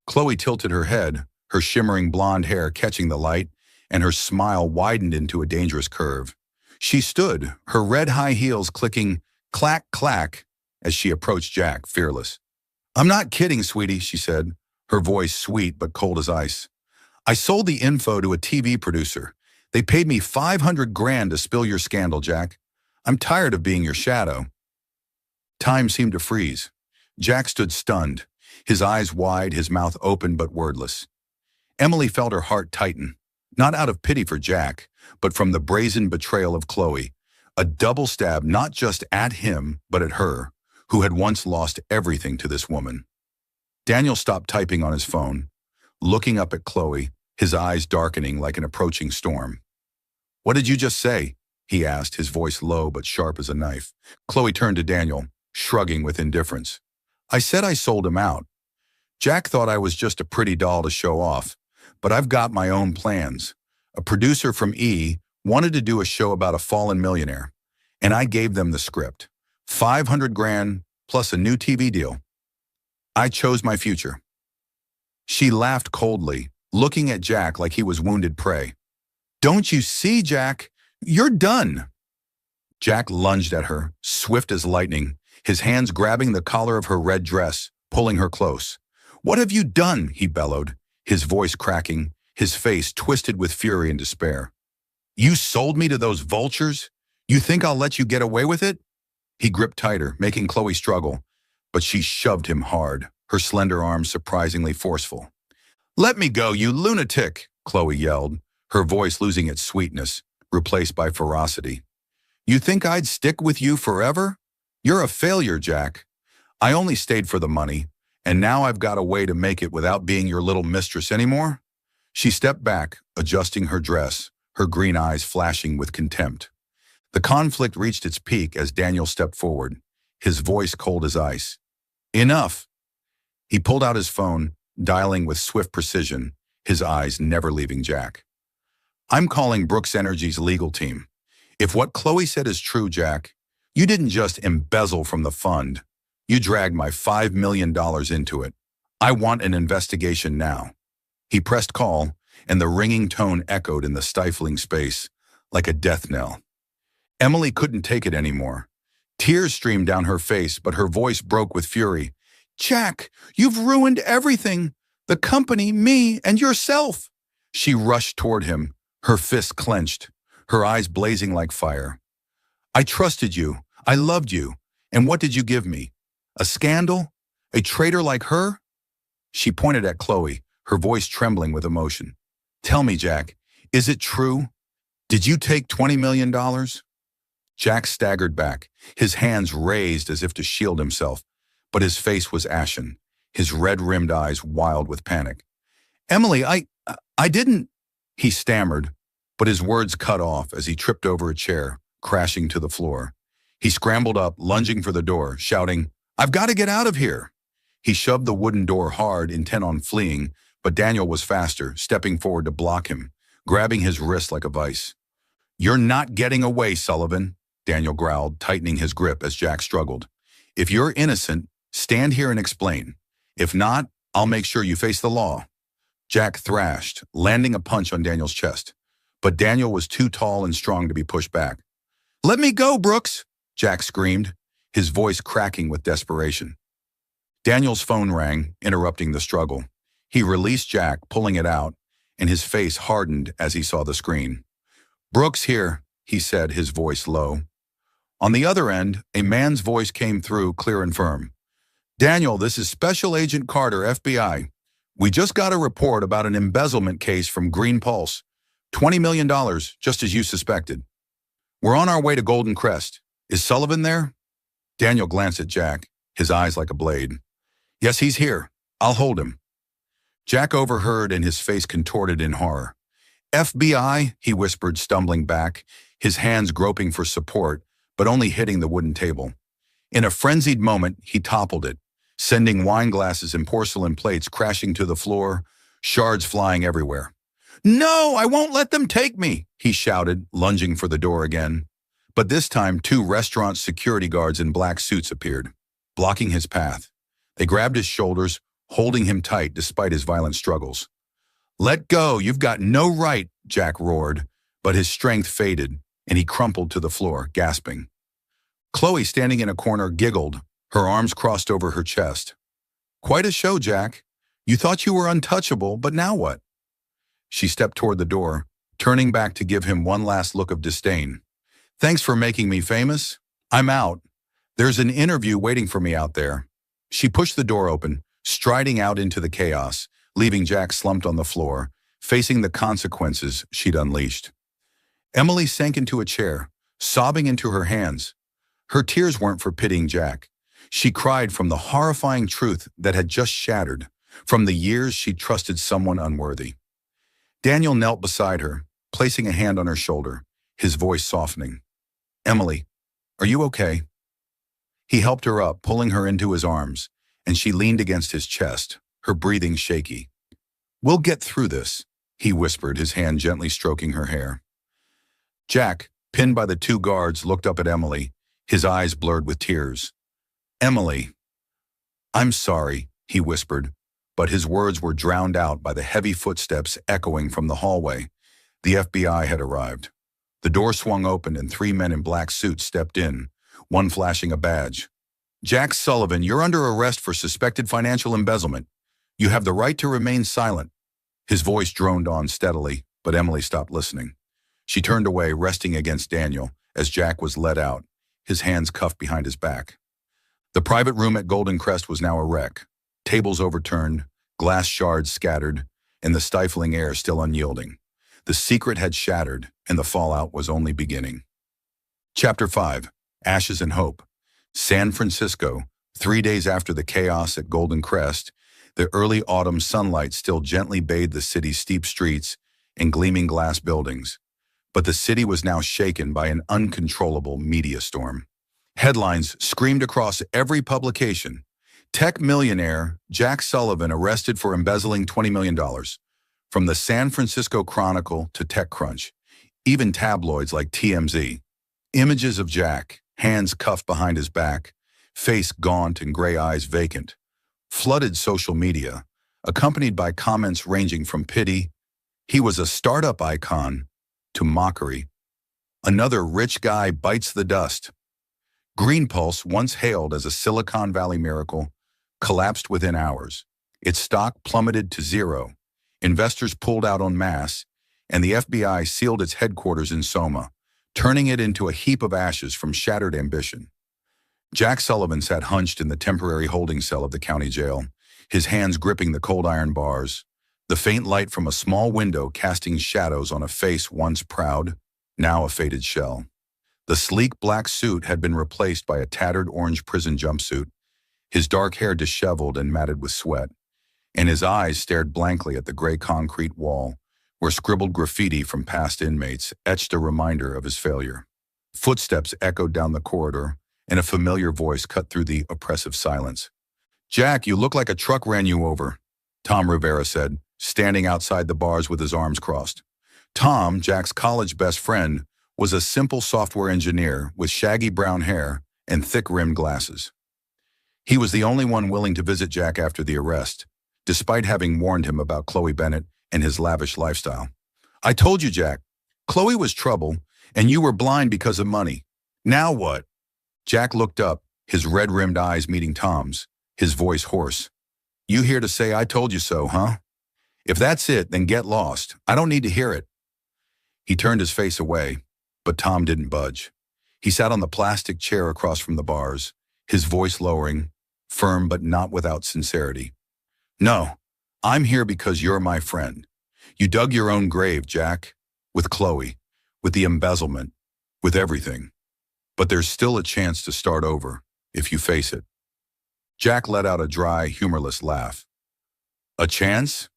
Chloe tilted her head, her shimmering blonde hair catching the light, and her smile widened into a dangerous curve. She stood, her red high heels clicking clack, clack, as she approached Jack, fearless. "I'm not kidding, sweetie," she said, her voice sweet but cold as ice. "I sold the info to a TV producer. They paid me $500,000 to spill your scandal, Jack. I'm tired of being your shadow." Time seemed to freeze. Jack stood stunned, his eyes wide, his mouth open but wordless. Emily felt her heart tighten, not out of pity for Jack, but from the brazen betrayal of Chloe, a double stab not just at him but at her, who had once lost everything to this woman. Daniel stopped typing on his phone, looking up at Chloe, his eyes darkening like an approaching storm. "What did you just say?" he asked, his voice low but sharp as a knife. Chloe turned to Daniel, shrugging with indifference. "I said I sold him out. Jack thought I was just a pretty doll to show off, but I've got my own plans. A producer from E! Wanted to do a show about a fallen millionaire, and I gave them the script. $500,000 plus a new TV deal. I chose my future." She laughed coldly, looking at Jack like he was wounded prey. "Don't you see, Jack? You're done." Jack lunged at her, swift as lightning, his hands grabbing the collar of her red dress, pulling her close. "What have you done?" he bellowed, his voice cracking, his face twisted with fury and despair. "You sold me to those vultures? You think I'll let you get away with it?" He gripped tighter, making Chloe struggle, but she shoved him hard, her slender arms surprisingly forceful. "Let me go, you lunatic!" Chloe yelled, her voice losing its sweetness, replaced by ferocity. "You think I'd stick with you forever? You're a failure, Jack. I only stayed for the money, and now I've got a way to make it without being your little mistress anymore." She stepped back, adjusting her dress, her green eyes flashing with contempt. The conflict reached its peak as Daniel stepped forward, his voice cold as ice. "Enough!" He pulled out his phone, dialing with swift precision, his eyes never leaving Jack. "I'm calling Brooks Energy's legal team. If what Chloe said is true, Jack, you didn't just embezzle from the fund. You dragged my $5 million into it. I want an investigation now." He pressed call, and the ringing tone echoed in the stifling space like a death knell. Emily couldn't take it anymore. Tears streamed down her face, but her voice broke with fury. "Jack, you've ruined everything. The company, me, and yourself." She rushed toward him, her fists clenched, her eyes blazing like fire. "I trusted you. I loved you. And what did you give me? A scandal? A traitor like her?" She pointed at Chloe, her voice trembling with emotion. "Tell me, Jack, Is it true? Did you take $20 million? Jack staggered back, his hands raised as if to shield himself, but his face was ashen, his red-rimmed eyes wild with panic. Emily, I didn't, he stammered, but his words cut off as he tripped over a chair, crashing to the floor. He scrambled up, lunging for the door, shouting, I've got to get out of here. He shoved the wooden door hard, intent on fleeing, but Daniel was faster, stepping forward to block him, grabbing his wrist like a vice. You're not getting away, Sullivan, Daniel growled, tightening his grip as Jack struggled. If you're innocent, stand here and explain. If not, I'll make sure you face the law. Jack thrashed, landing a punch on Daniel's chest. But Daniel was too tall and strong to be pushed back. Let me go, Brooks, Jack screamed, his voice cracking with desperation. Daniel's phone rang, interrupting the struggle. He released Jack, pulling it out, and his face hardened as he saw the screen. Brooks here, he said, his voice low. On the other end, a man's voice came through, clear and firm. Daniel, this is Special Agent Carter, FBI. We just got a report about an embezzlement case from Green Pulse. $20 million, just as you suspected. We're on our way to Golden Crest. Is Sullivan there? Daniel glanced at Jack, his eyes like a blade. Yes, he's here. I'll hold him. Jack overheard and his face contorted in horror. FBI, he whispered, stumbling back, his hands groping for support, but only hitting the wooden table. In a frenzied moment, he toppled it, sending wine glasses and porcelain plates crashing to the floor, shards flying everywhere. No, I won't let them take me, he shouted, lunging for the door again. But this time, 2 restaurant security guards in black suits appeared, blocking his path. They grabbed his shoulders, holding him tight despite his violent struggles. Let go, you've got no right, Jack roared, but his strength faded, and he crumpled to the floor, gasping. Chloe, standing in a corner, giggled, her arms crossed over her chest. Quite a show, Jack. You thought you were untouchable, but now what? She stepped toward the door, turning back to give him one last look of disdain. Thanks for making me famous. I'm out. There's an interview waiting for me out there. She pushed the door open, striding out into the chaos, leaving Jack slumped on the floor, facing the consequences she'd unleashed. Emily sank into a chair, sobbing into her hands. Her tears weren't for pitying Jack. She cried from the horrifying truth that had just shattered, from the years she'd trusted someone unworthy. Daniel knelt beside her, placing a hand on her shoulder, his voice softening. Emily, are you okay? He helped her up, pulling her into his arms, and she leaned against his chest, her breathing shaky. We'll get through this, he whispered, his hand gently stroking her hair. Jack, pinned by the 2 guards, looked up at Emily, his eyes blurred with tears. Emily. I'm sorry, he whispered, but his words were drowned out by the heavy footsteps echoing from the hallway. The FBI had arrived. The door swung open and 3 men in black suits stepped in, one flashing a badge. Jack Sullivan, you're under arrest for suspected financial embezzlement. You have the right to remain silent. His voice droned on steadily, but Emily stopped listening. She turned away, resting against Daniel, as Jack was led out, his hands cuffed behind his back. The private room at Golden Crest was now a wreck. Tables overturned, glass shards scattered, and the stifling air still unyielding. The secret had shattered, and the fallout was only beginning. Chapter 5. Ashes and Hope. San Francisco, 3 days after the chaos at Golden Crest, the early autumn sunlight still gently bathed the city's steep streets and gleaming glass buildings. But the city was now shaken by an uncontrollable media storm. Headlines screamed across every publication. Tech millionaire Jack Sullivan arrested for embezzling $20 million. From the San Francisco Chronicle to TechCrunch, even tabloids like TMZ. Images of Jack, hands cuffed behind his back, face gaunt and gray eyes vacant, flooded social media, accompanied by comments ranging from pity, he was a startup icon, to mockery. Another rich guy bites the dust. Green Pulse, once hailed as a Silicon Valley miracle, collapsed within hours. Its stock plummeted to zero. Investors pulled out en masse, and the FBI sealed its headquarters in Soma, turning it into a heap of ashes from shattered ambition. Jack Sullivan sat hunched in the temporary holding cell of the county jail, his hands gripping the cold iron bars, the faint light from a small window casting shadows on a face once proud, now a faded shell. The sleek black suit had been replaced by a tattered orange prison jumpsuit, his dark hair disheveled and matted with sweat, and his eyes stared blankly at the gray concrete wall, where scribbled graffiti from past inmates etched a reminder of his failure. Footsteps echoed down the corridor, and a familiar voice cut through the oppressive silence. "Jack, you look like a truck ran you over," Tom Rivera said, standing outside the bars with his arms crossed. Tom, Jack's college best friend, was a simple software engineer with shaggy brown hair and thick-rimmed glasses. He was the only one willing to visit Jack after the arrest, despite having warned him about Chloe Bennett and his lavish lifestyle. "I told you, Jack. Chloe was trouble, and you were blind because of money. Now what?" Jack looked up, his red-rimmed eyes meeting Tom's, his voice hoarse. "You here to say I told you so, huh? If that's it, then get lost. I don't need to hear it." He turned his face away, but Tom didn't budge. He sat on the plastic chair across from the bars, his voice lowering, firm but not without sincerity. "No, I'm here because you're my friend. You dug your own grave, Jack, with Chloe, with the embezzlement, with everything. But there's still a chance to start over, if you face it." Jack let out a dry, humorless laugh. "A chance?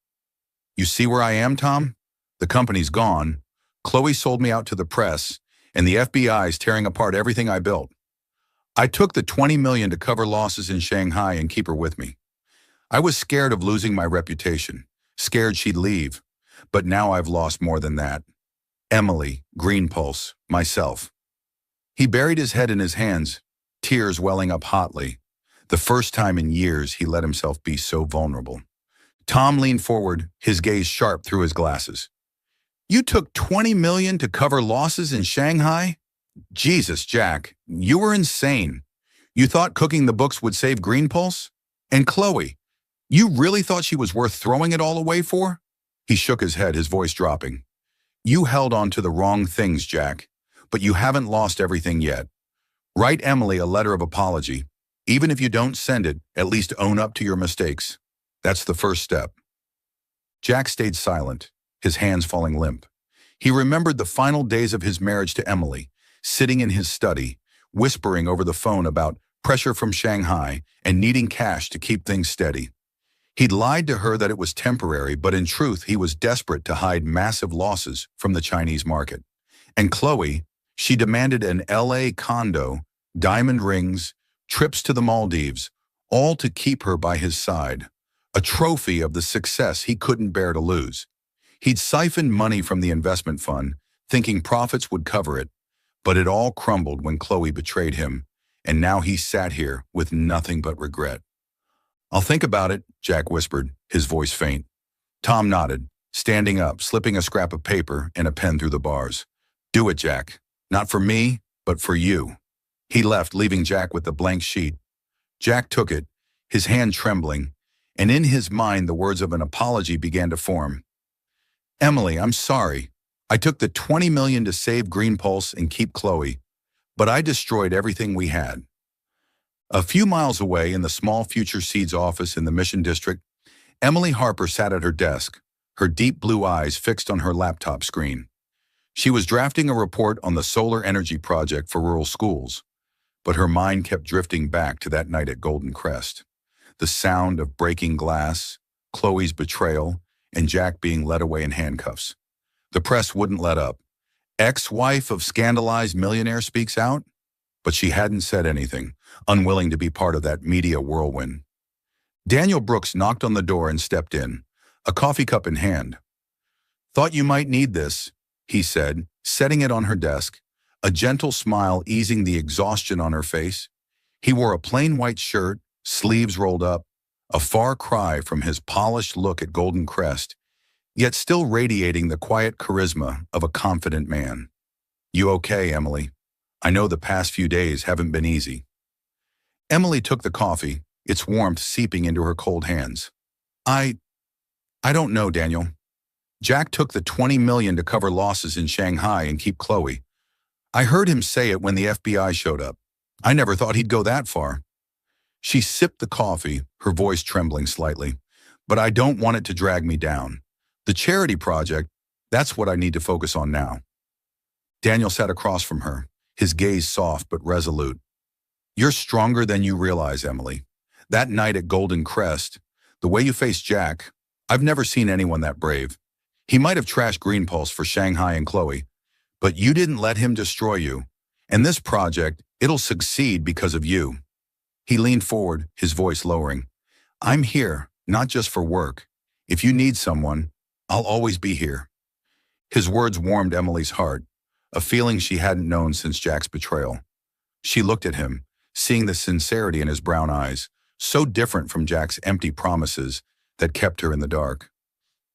You see where I am, Tom? The company's gone. Chloe sold me out to the press, and the FBI's tearing apart everything I built. I took the $20 million to cover losses in Shanghai and keep her with me. I was scared of losing my reputation, scared she'd leave, but now I've lost more than that. Emily, Green Pulse, myself." He buried his head in his hands, tears welling up hotly, the first time in years he let himself be so vulnerable. Tom leaned forward, his gaze sharp through his glasses. "You took $20 million to cover losses in Shanghai? Jesus, Jack, you were insane. You thought cooking the books would save Green Pulse? And Chloe, you really thought she was worth throwing it all away for?" He shook his head, his voice dropping. "You held on to the wrong things, Jack, but you haven't lost everything yet. Write Emily a letter of apology. Even if you don't send it, at least own up to your mistakes. That's the first step." Jack stayed silent, his hands falling limp. He remembered the final days of his marriage to Emily, sitting in his study, whispering over the phone about pressure from Shanghai and needing cash to keep things steady. He'd lied to her that it was temporary, but in truth, he was desperate to hide massive losses from the Chinese market. And Chloe, she demanded an LA condo, diamond rings, trips to the Maldives, all to keep her by his side, a trophy of the success he couldn't bear to lose. He'd siphoned money from the investment fund, thinking profits would cover it, but it all crumbled when Chloe betrayed him, and now he sat here with nothing but regret. "I'll think about it," Jack whispered, his voice faint. Tom nodded, standing up, slipping a scrap of paper and a pen through the bars. "Do it, Jack. Not for me, but for you." He left, leaving Jack with the blank sheet. Jack took it, his hand trembling, and in his mind the words of an apology began to form. "Emily, I'm sorry. I took the $20 million to save Green Pulse and keep Chloe, but I destroyed everything we had." A few miles away in the small Future Seeds office in the Mission District, Emily Harper sat at her desk, her deep blue eyes fixed on her laptop screen. She was drafting a report on the solar energy project for rural schools, but her mind kept drifting back to that night at Golden Crest. The sound of breaking glass, Chloe's betrayal, and Jack being led away in handcuffs. The press wouldn't let up. Ex-wife of scandalized millionaire speaks out? But she hadn't said anything, unwilling to be part of that media whirlwind. Daniel Brooks knocked on the door and stepped in, a coffee cup in hand. "Thought you might need this," he said, setting it on her desk, a gentle smile easing the exhaustion on her face. He wore a plain white shirt, sleeves rolled up, a far cry from his polished look at Golden Crest, yet still radiating the quiet charisma of a confident man. "You okay, Emily? I know the past few days haven't been easy." Emily took the coffee, its warmth seeping into her cold hands. I don't know, Daniel. Jack took the $20 million to cover losses in Shanghai and keep Chloe. I heard him say it when the FBI showed up. I never thought he'd go that far." She sipped the coffee, her voice trembling slightly. but I don't want it to drag me down. The charity project, that's what I need to focus on now. Daniel sat across from her, his gaze soft but resolute. You're stronger than you realize, Emily. That night at Golden Crest, the way you faced Jack, I've never seen anyone that brave. He might have trashed Green Pulse for Shanghai and Chloe, but you didn't let him destroy you. And this project, it'll succeed because of you. He leaned forward, his voice lowering. I'm here, not just for work. If you need someone, I'll always be here. His words warmed Emily's heart, a feeling she hadn't known since Jack's betrayal. She looked at him, seeing the sincerity in his brown eyes, so different from Jack's empty promises that kept her in the dark.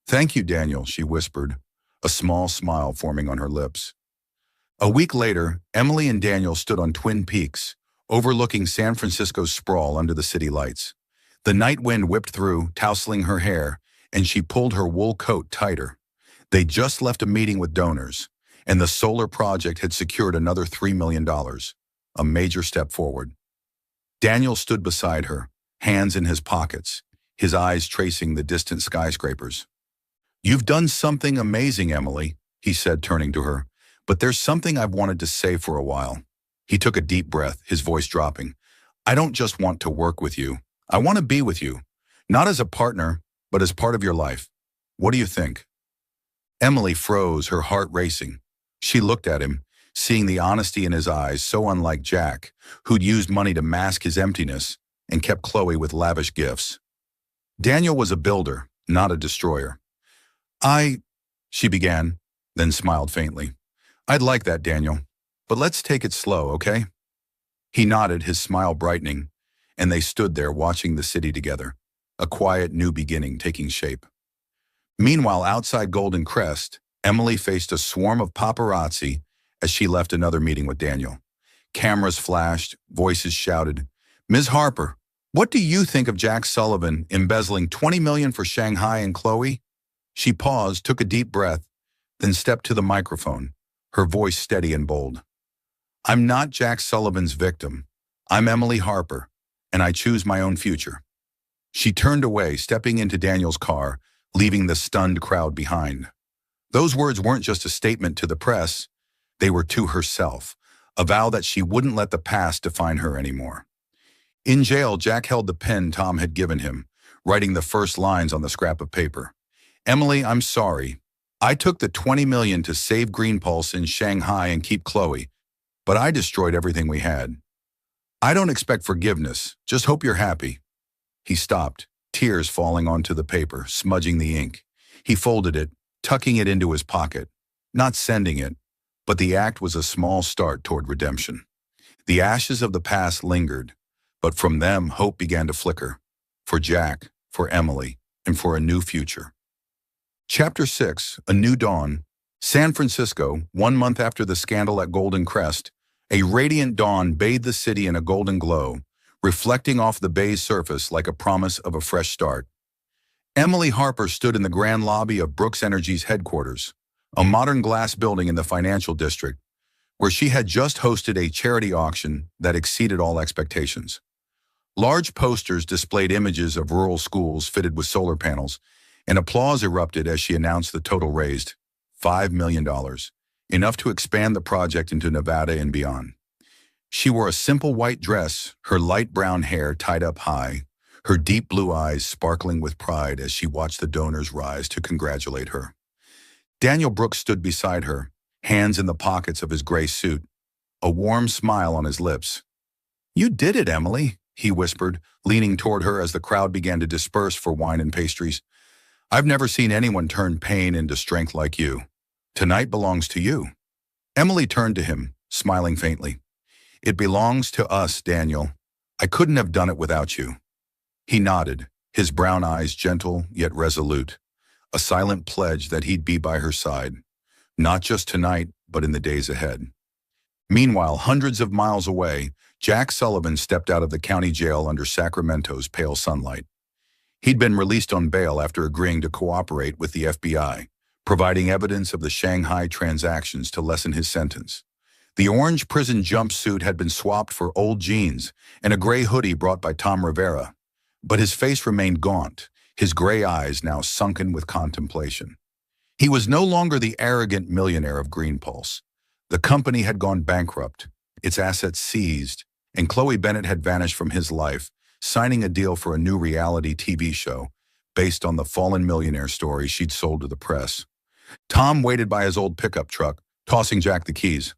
Thank you, Daniel, she whispered, a small smile forming on her lips. A week later, Emily and Daniel stood on Twin Peaks, overlooking San Francisco's sprawl under the city lights. The night wind whipped through, tousling her hair, and she pulled her wool coat tighter. They'd just left a meeting with donors, and the solar project had secured another $3 million, a major step forward. Daniel stood beside her, hands in his pockets, his eyes tracing the distant skyscrapers. You've done something amazing, Emily, he said, turning to her, but there's something I've wanted to say for a while. He took a deep breath, his voice dropping. I don't just want to work with you. I want to be with you, not as a partner, but as part of your life. What do you think? Emily froze, her heart racing. She looked at him, seeing the honesty in his eyes, so unlike Jack, who'd used money to mask his emptiness and kept Chloe with lavish gifts. Daniel was a builder, not a destroyer. She began, then smiled faintly. I'd like that, Daniel, but let's take it slow, okay? He nodded, his smile brightening, and they stood there watching the city together, a quiet new beginning taking shape. Meanwhile, outside Golden Crest, Emily faced a swarm of paparazzi as she left another meeting with Daniel. Cameras flashed, voices shouted, Ms. Harper, what do you think of Jack Sullivan embezzling $20 million for Shanghai and Chloe? She paused, took a deep breath, then stepped to the microphone, her voice steady and bold. I'm not Jack Sullivan's victim. I'm Emily Harper, and I choose my own future. She turned away, stepping into Daniel's car, leaving the stunned crowd behind. Those words weren't just a statement to the press, they were to herself, a vow that she wouldn't let the past define her anymore. In jail, Jack held the pen Tom had given him, writing the first lines on the scrap of paper. Emily, I'm sorry. I took the $20 million to save Green Pulse in Shanghai and keep Chloe, but I destroyed everything we had. I don't expect forgiveness, just hope you're happy. He stopped, tears falling onto the paper, smudging the ink. He folded it, tucking it into his pocket, not sending it, but the act was a small start toward redemption. The ashes of the past lingered, but from them hope began to flicker, for Jack, for Emily, and for a new future. Chapter 6, A New Dawn. San Francisco, 1 month after the scandal at Golden Crest, a radiant dawn bathed the city in a golden glow, reflecting off the bay's surface like a promise of a fresh start. Emily Harper stood in the grand lobby of Brooks Energy's headquarters, a modern glass building in the financial district, where she had just hosted a charity auction that exceeded all expectations. Large posters displayed images of rural schools fitted with solar panels, and applause erupted as she announced the total raised, $5 million, enough to expand the project into Nevada and beyond. She wore a simple white dress, her light brown hair tied up high, her deep blue eyes sparkling with pride as she watched the donors rise to congratulate her. Daniel Brooks stood beside her, hands in the pockets of his gray suit, a warm smile on his lips. You did it, Emily, he whispered, leaning toward her as the crowd began to disperse for wine and pastries. I've never seen anyone turn pain into strength like you. Tonight belongs to you. Emily turned to him, smiling faintly. It belongs to us, Daniel. I couldn't have done it without you. He nodded, his brown eyes gentle yet resolute, a silent pledge that he'd be by her side, not just tonight, but in the days ahead. Meanwhile, hundreds of miles away, Jack Sullivan stepped out of the county jail under Sacramento's pale sunlight. He'd been released on bail after agreeing to cooperate with the FBI, providing evidence of the Shanghai transactions to lessen his sentence. The orange prison jumpsuit had been swapped for old jeans and a gray hoodie brought by Tom Rivera, but his face remained gaunt, his gray eyes now sunken with contemplation. He was no longer the arrogant millionaire of Green Pulse. The company had gone bankrupt, its assets seized, and Chloe Bennett had vanished from his life, signing a deal for a new reality TV show based on the fallen millionaire story she'd sold to the press. Tom waited by his old pickup truck, tossing Jack the keys.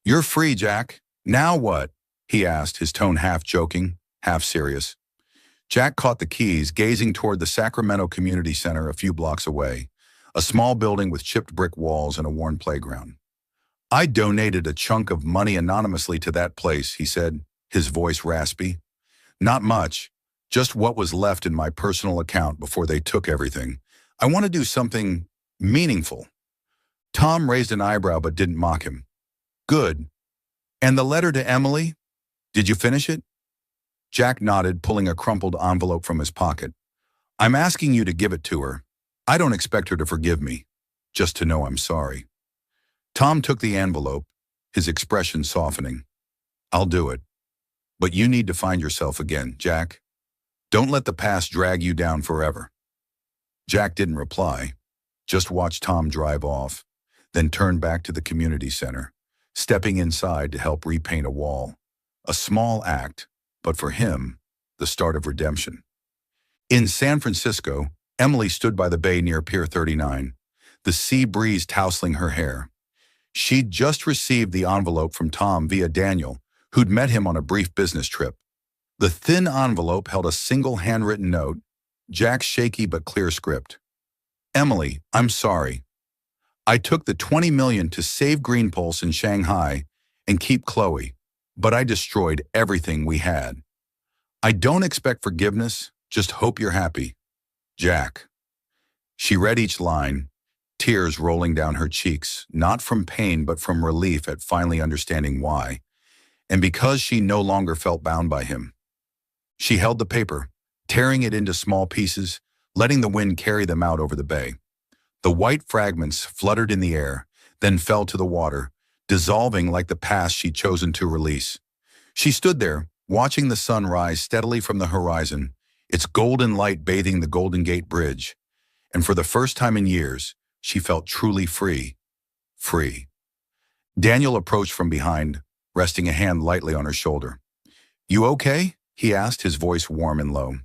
"You're free, Jack. Now what?" he asked, his tone half joking, half serious. Jack caught the keys, gazing toward the Sacramento Community Center a few blocks away, a small building with chipped brick walls and a worn playground. "I donated a chunk of money anonymously to that place," he said, his voice raspy. "Not much, just what was left in my personal account before they took everything. I want to do something meaningful." Tom raised an eyebrow but didn't mock him. "Good. And the letter to Emily? Did you finish it?" Jack nodded, pulling a crumpled envelope from his pocket. "I'm asking you to give it to her. I don't expect her to forgive me, just to know I'm sorry." Tom took the envelope, his expression softening. "I'll do it. But you need to find yourself again, Jack. Don't let the past drag you down forever." Jack didn't reply, just watched Tom drive off, then turned back to the community center, stepping inside to help repaint a wall. A small act, but for him, the start of redemption. In San Francisco, Emily stood by the bay near Pier 39, the sea breeze tousling her hair. She'd just received the envelope from Tom via Daniel, who'd met him on a brief business trip. The thin envelope held a single handwritten note, Jack's shaky but clear script. "Emily, I'm sorry. I took the $20 million to save Green Pulse in Shanghai and keep Chloe, but I destroyed everything we had. I don't expect forgiveness, just hope you're happy. Jack." She read each line, tears rolling down her cheeks, not from pain but from relief at finally understanding why, and because she no longer felt bound by him. She held the paper, tearing it into small pieces, letting the wind carry them out over the bay. The white fragments fluttered in the air, then fell to the water, dissolving like the past she'd chosen to release. She stood there, watching the sun rise steadily from the horizon, its golden light bathing the Golden Gate Bridge, and for the first time in years, she felt truly free. Free. Daniel approached from behind, resting a hand lightly on her shoulder. "You okay?" he asked, his voice warm and low.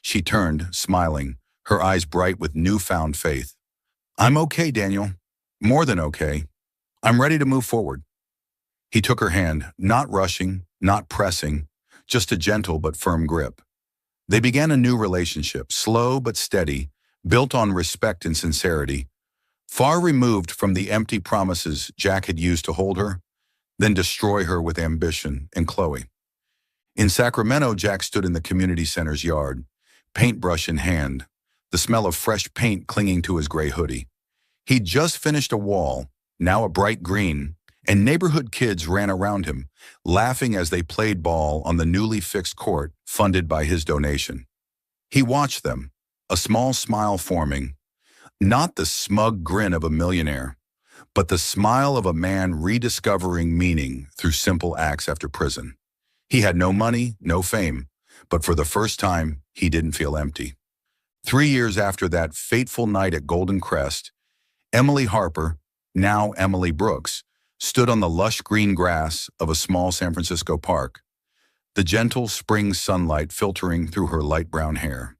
She turned, smiling, her eyes bright with newfound faith. "I'm okay, Daniel. More than okay. I'm ready to move forward." He took her hand, not rushing, not pressing, just a gentle but firm grip. They began a new relationship, slow but steady, built on respect and sincerity, far removed from the empty promises Jack had used to hold her, then destroy her with ambition and Chloe. In Sacramento, Jack stood in the community center's yard, paintbrush in hand, the smell of fresh paint clinging to his gray hoodie. He'd just finished a wall, now a bright green, and neighborhood kids ran around him, laughing as they played ball on the newly fixed court funded by his donation. He watched them, a small smile forming, not the smug grin of a millionaire, but the smile of a man rediscovering meaning through simple acts after prison. He had no money, no fame, but for the first time, he didn't feel empty. 3 years after that fateful night at Golden Crest, Emily Harper, now Emily Brooks, stood on the lush green grass of a small San Francisco park, the gentle spring sunlight filtering through her light brown hair.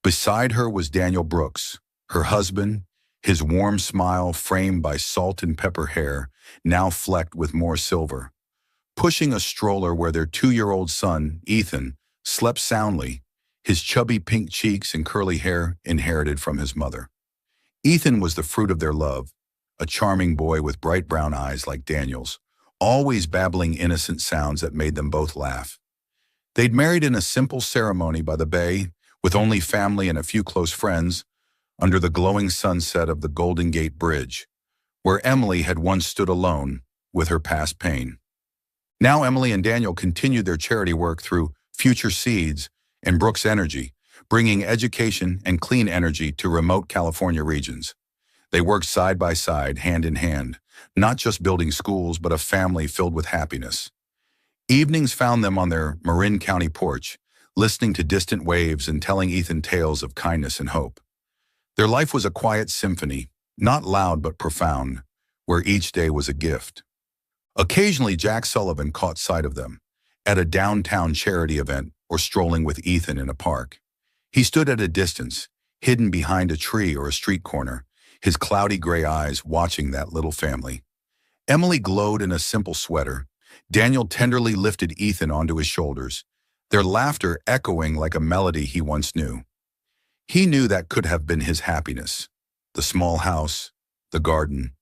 Beside her was Daniel Brooks, her husband, his warm smile framed by salt and pepper hair, now flecked with more silver, pushing a stroller where their 2-year-old son, Ethan, slept soundly, his chubby pink cheeks and curly hair inherited from his mother. Ethan was the fruit of their love, a charming boy with bright brown eyes like Daniel's, always babbling innocent sounds that made them both laugh. They'd married in a simple ceremony by the bay, with only family and a few close friends, under the glowing sunset of the Golden Gate Bridge, where Emily had once stood alone with her past pain. Now Emily and Daniel continued their charity work through Future Seeds and Brooks Energy, bringing education and clean energy to remote California regions. They worked side by side, hand in hand, not just building schools, but a family filled with happiness. Evenings found them on their Marin County porch, listening to distant waves and telling Ethan tales of kindness and hope. Their life was a quiet symphony, not loud but profound, where each day was a gift. Occasionally, Jack Sullivan caught sight of them, at a downtown charity event or strolling with Ethan in a park. He stood at a distance, hidden behind a tree or a street corner, his cloudy gray eyes watching that little family. Emily glowed in a simple sweater. Daniel tenderly lifted Ethan onto his shoulders, their laughter echoing like a melody he once knew. He knew that could have been his happiness. The small house, the garden,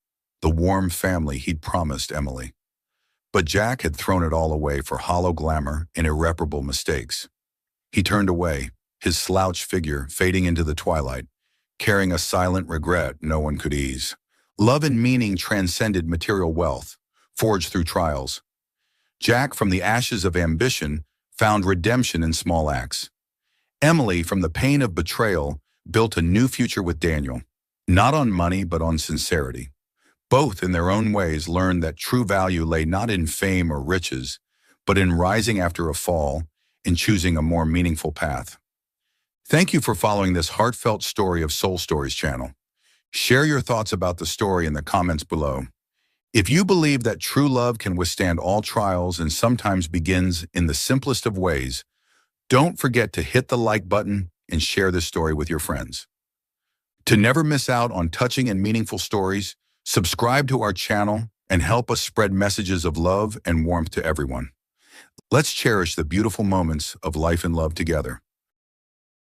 the warm family he'd promised Emily. But Jack had thrown it all away for hollow glamour and irreparable mistakes. He turned away, his slouched figure fading into the twilight, carrying a silent regret no one could ease. Love and meaning transcended material wealth, forged through trials. Jack, from the ashes of ambition, found redemption in small acts. Emily, from the pain of betrayal, built a new future with Daniel, not on money but on sincerity. Both, in their own ways, learned that true value lay not in fame or riches, but in rising after a fall and choosing a more meaningful path. Thank you for following this heartfelt story of Soul Stories channel. Share your thoughts about the story in the comments below. If you believe that true love can withstand all trials and sometimes begins in the simplest of ways, don't forget to hit the like button and share this story with your friends. To never miss out on touching and meaningful stories, subscribe to our channel and help us spread messages of love and warmth to everyone. Let's cherish the beautiful moments of life and love together.